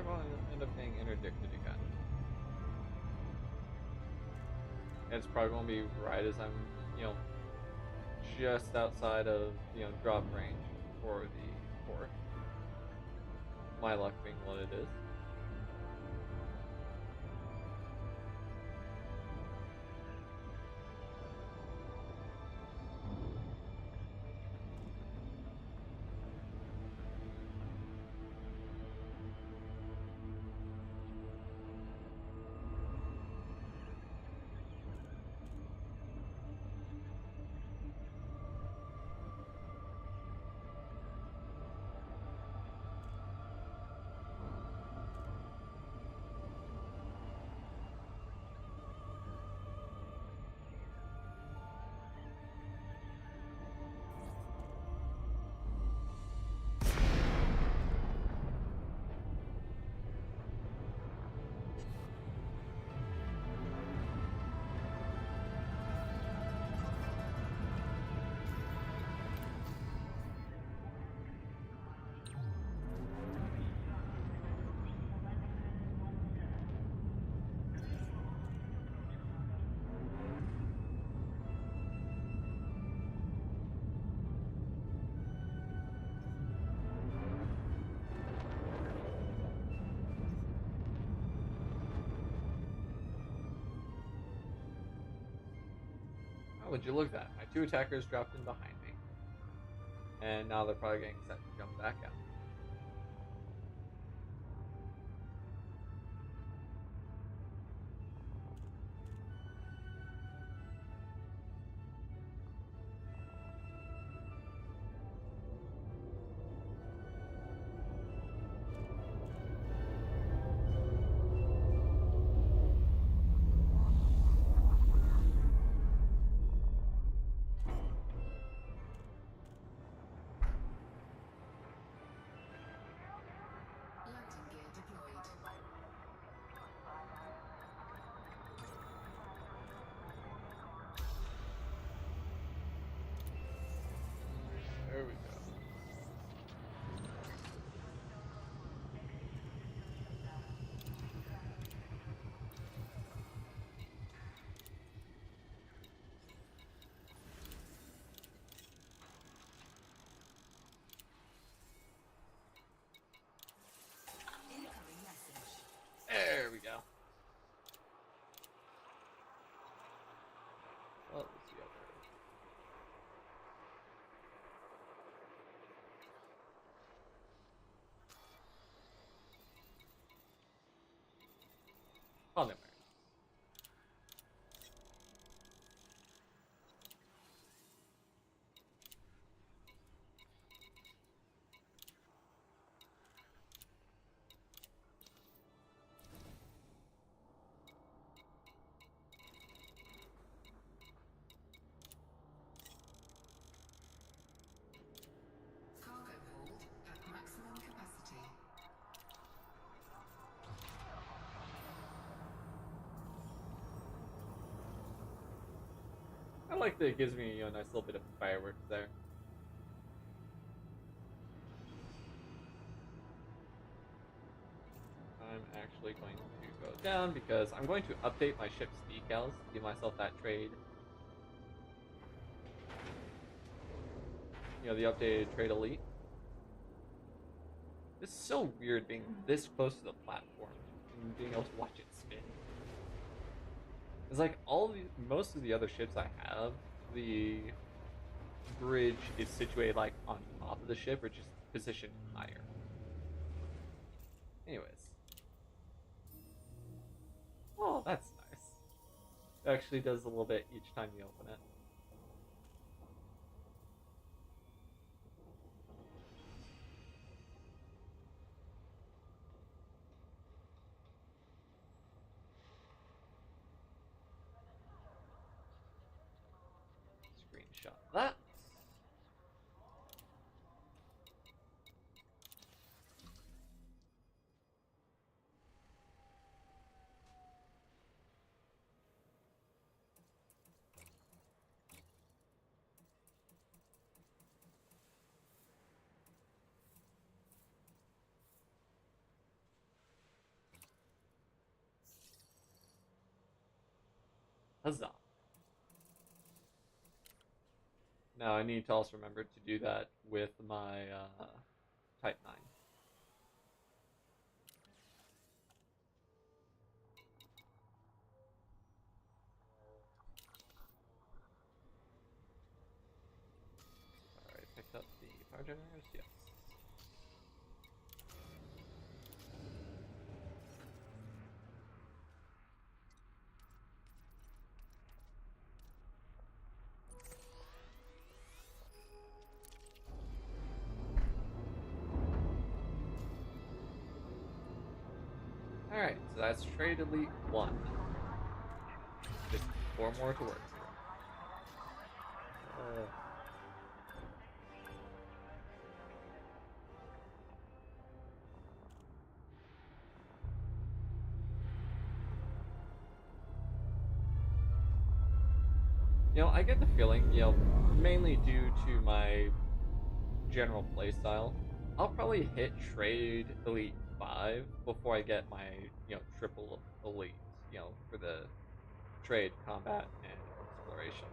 A: probably going to end up getting interdicted again. And it's probably going to be right as I'm, just outside of, drop range for the fourth. My luck being what it is. Oh, would you look at that? My two attackers dropped in behind me. And now they're probably getting set to jump back out.
B: Landing gear deployed.
A: There we go.
B: Incoming message.
A: There we go. What was the other? Polymers.
B: Cargo hold at maximum capacity.
A: I like that it gives me a nice little bit of fireworks there. I'm actually going to go down because I'm going to update my ship's decals to give myself that trade. The updated trade elite. It's so weird being this close to the platform and being able to watch it spin. It's like most of the other ships I have, the bridge is situated like on top of the ship or just positioned higher. Anyways. Oh, that's nice. It actually does a little bit each time you open it. Screenshot that. Huzzah. Now I need to also remember to do that with my Type 9. Alright, picked up the power generators, yes. Alright, so that's trade elite 1. Just 4 more to work through. I get the feeling, mainly due to my general playstyle, I'll probably hit trade elite 5 before I get my, triple elite, for the trade, combat, and exploration.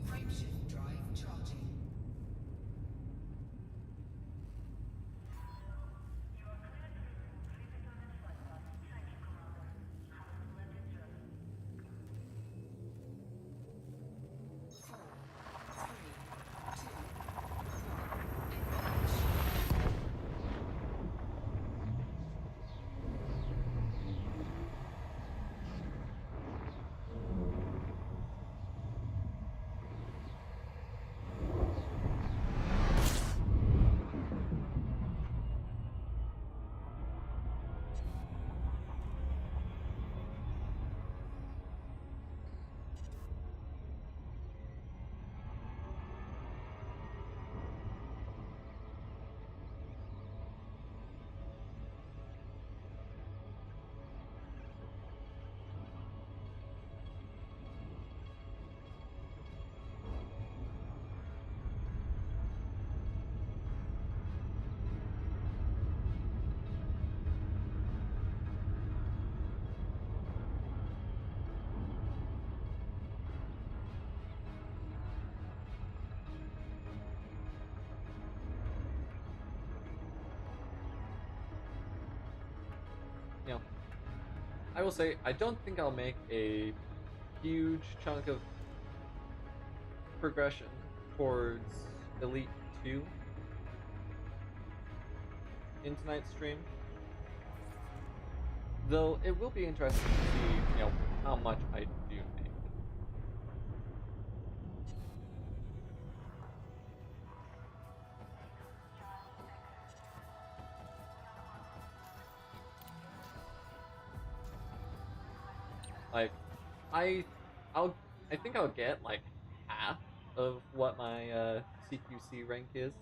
B: Frameshift drive charging. Four, three, two,
A: I will say, I don't think I'll make a huge chunk of progression towards Elite 2 in tonight's stream. Though it will be interesting to see, how much I do make. Like, I think I'll get like half of what my CQC rank is.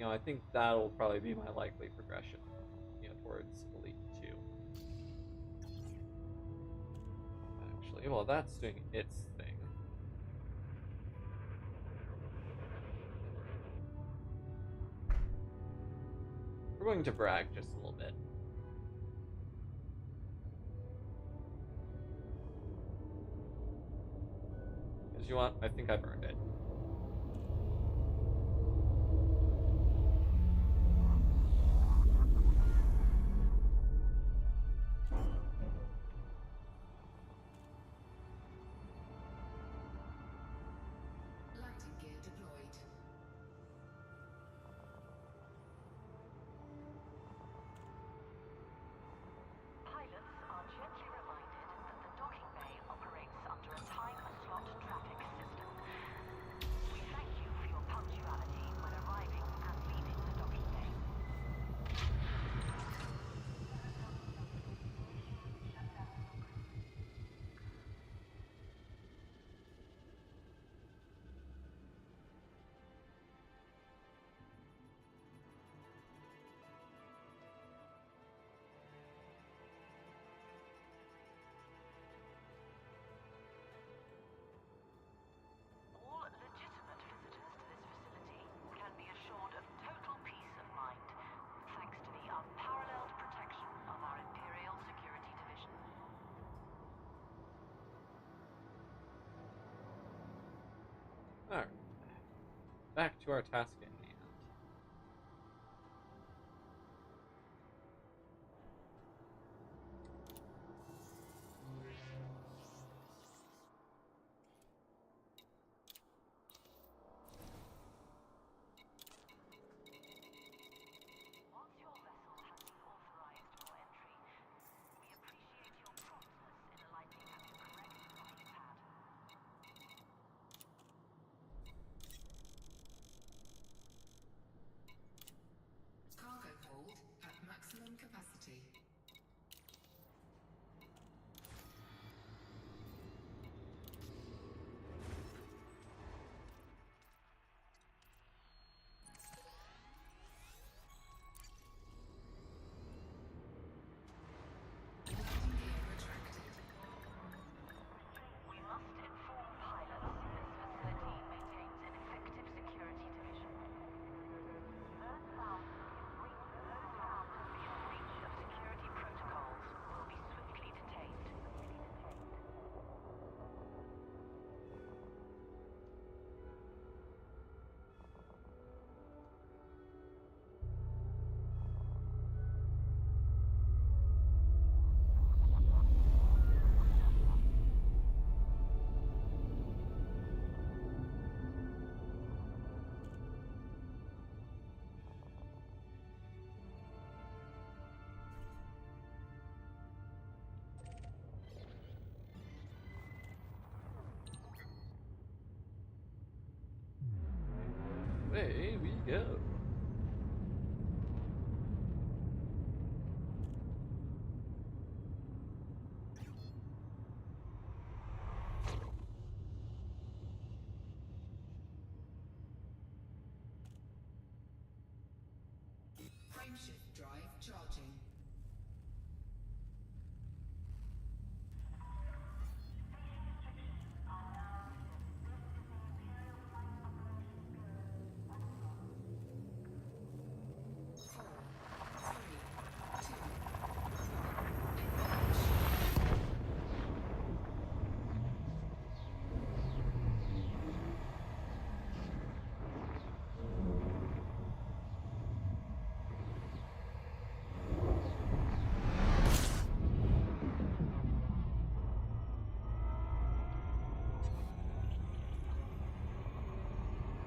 A: I think that'll probably be my likely progression, towards Elite 2. Actually, well, that's doing its thing. We're going to brag just a little bit. Because I think I've earned it.
B: landing gear deployed.
C: Pilots are gently reminded that the docking bay operates under a time slot traffic system.
A: back to our task at hand.
C: Once your vessel has been authorized for entry, we appreciate your promptness in alighting at the correct docking pad.
B: Cargo hold at maximum capacity. Landing gear retracted.
C: We must inform pilots this facility maintains an effective security division. Those found to be in breach of security protocols will be swiftly detained.
A: Away we go.
B: Frameshift drive charging. Four, three, two,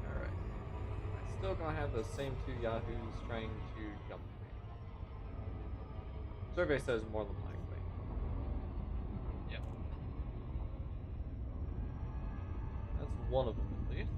A: Alright. I still gonna have those same two yahoos trying to jump me. Survey says more than likely. Yep. That's one of them at least.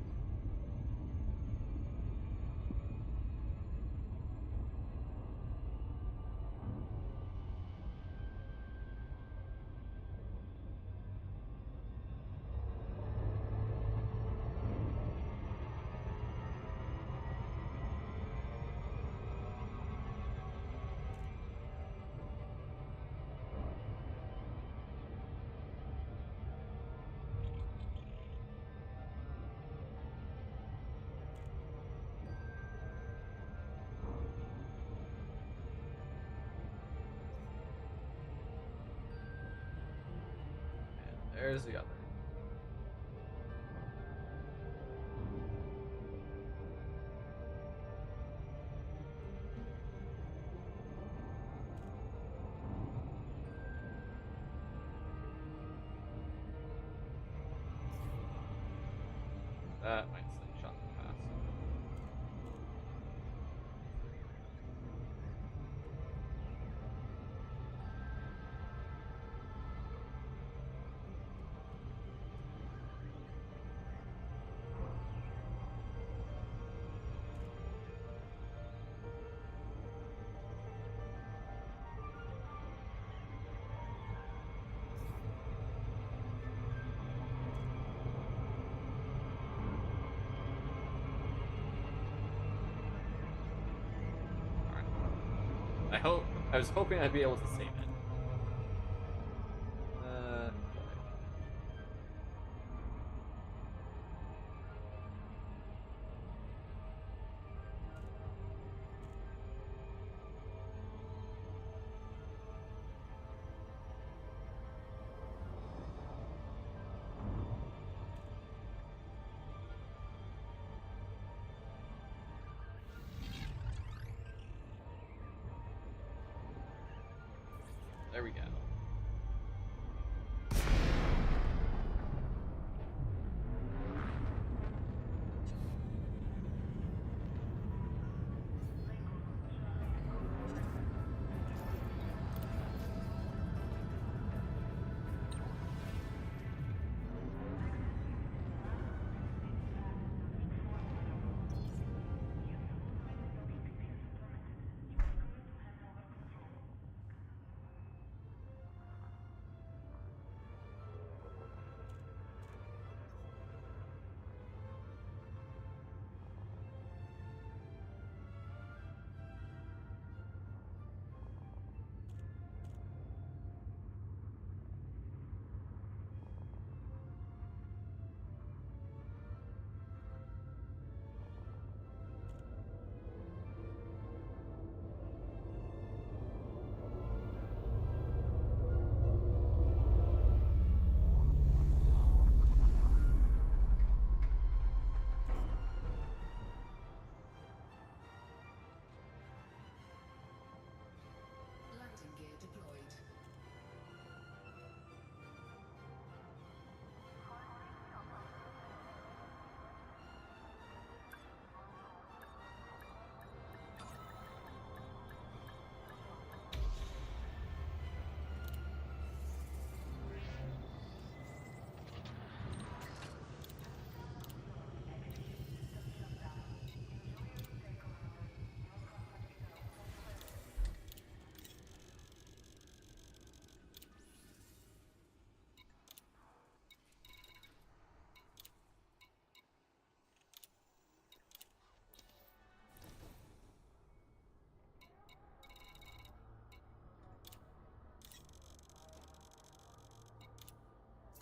A: And there's the other. That might slingshot the pass. I was hoping I'd be able to save it. There we go.
B: Landing gear deployed.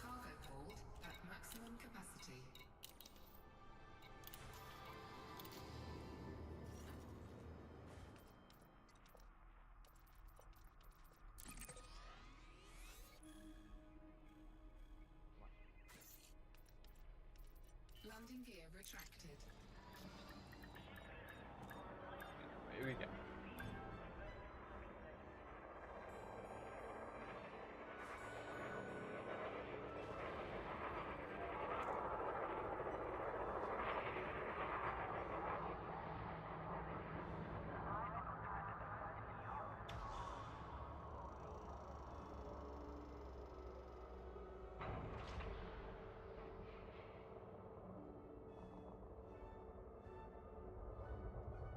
B: Cargo hold at maximum capacity. Landing gear retracted.
A: Here we go.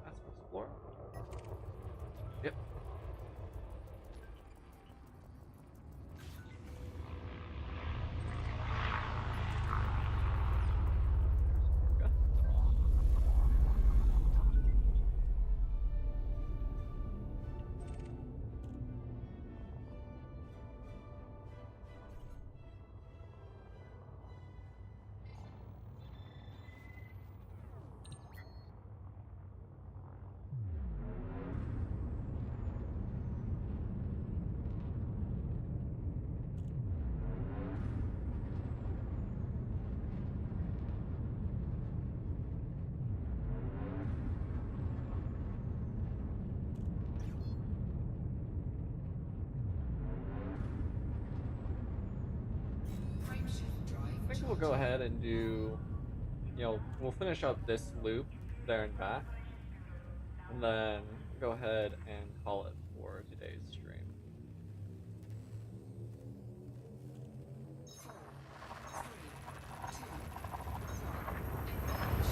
A: That's explore. Yep. Okay.
B: Frame shift drive.
A: I think we'll go ahead and do, we'll finish up this loop there and back, and then go ahead and call it for today's stream.
B: 4, 3, 2, 1. Engage.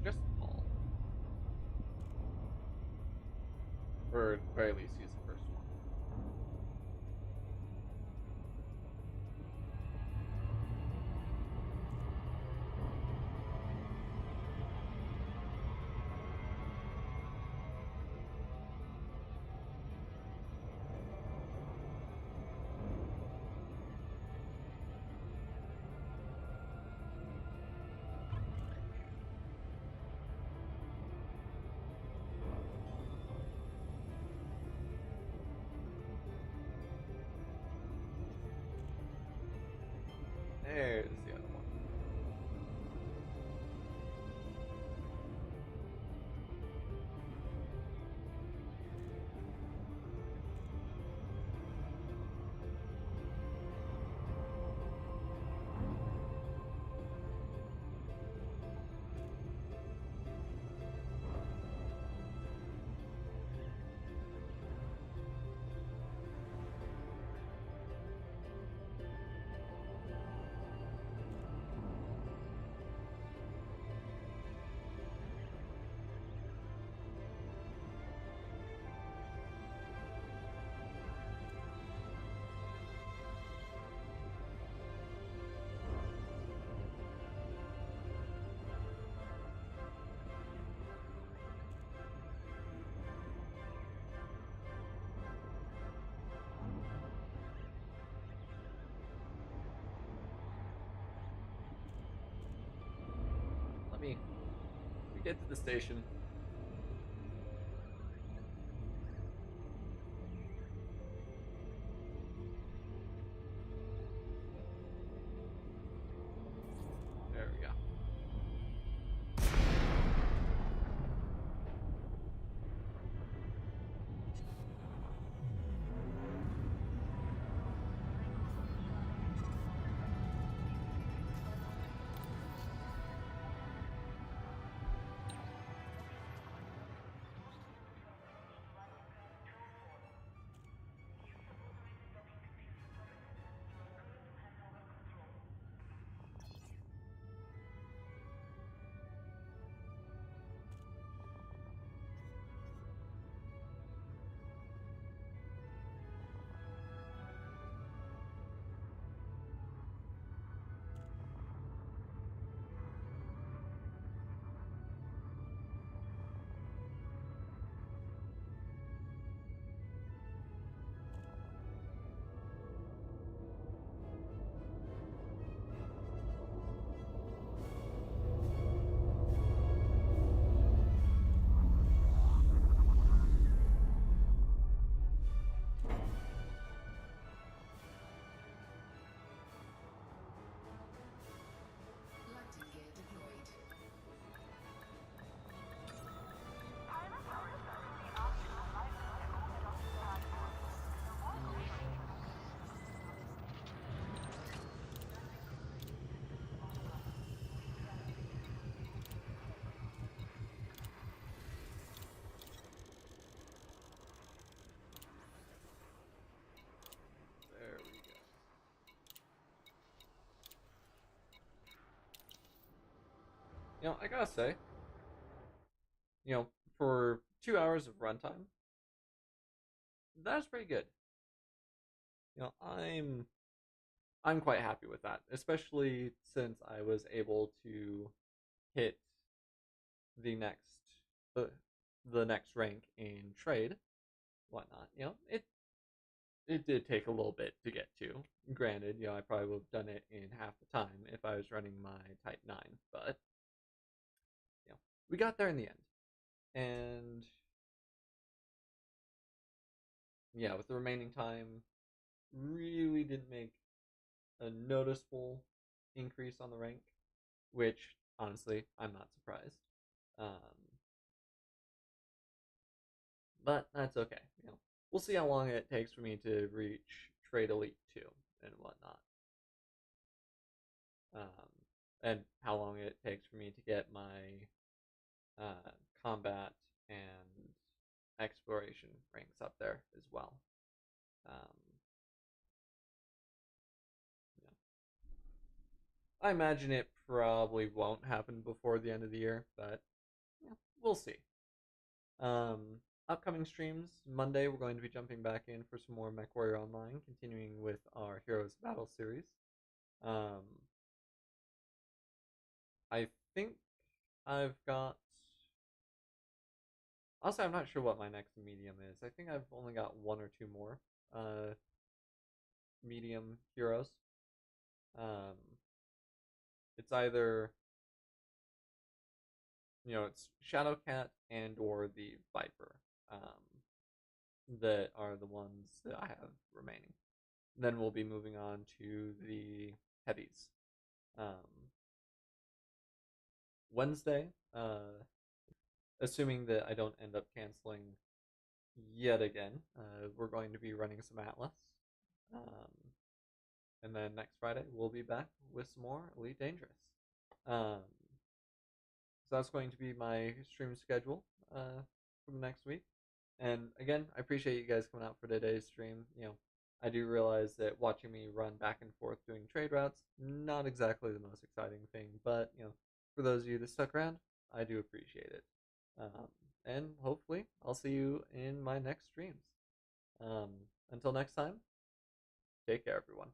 A: just small. Or at the very least use the first one. There's the other one. We get to the station. There we go.
B: Landing gear deployed.
C: Pilot orders currently asked to arrive at the coordinate platform. The warp station.
A: There we go. I gotta say, for 2 hours of runtime, that's pretty good. I'm quite happy with that, especially since I was able to hit the next the, the next rank in trade, whatnot. It did take a little bit to get to. Granted, I probably would have done it in half the time if I was running my Type 9, but we got there in the end. And yeah, with the remaining time, really didn't make a noticeable increase on the rank, which honestly, I'm not surprised. Um, but that's okay. We'll see how long it takes for me to reach Trade Elite 2 and whatnot. And how long it takes for me to get my combat and exploration ranks up there as well. Um, I imagine it probably won't happen before the end of the year, but we'll see. Um, Upcoming streams Monday, we're going to be jumping back in for some more MechWarrior Online, continuing with our Heroes Battle series. Um, I think I've got. Also, I'm not sure what my next medium is. I think I've only got one or two more medium heroes. Um, it's either it's Shadowcat and or the Viper that are the ones that I have remaining. Then we'll be moving on to the heavies. Um, Wednesday, assuming that I don't end up canceling yet again, we're going to be running some Atlas. Um, and then next Friday, we'll be back with some more Elite Dangerous. Um, so that's going to be my stream schedule for the next week. And again, I appreciate you guys coming out for today's stream. I do realize that watching me run back and forth doing trade routes, not exactly the most exciting thing, but for those of you that stuck around, I do appreciate it. And hopefully, I'll see you in my next streams. Um, until next time, take care, everyone.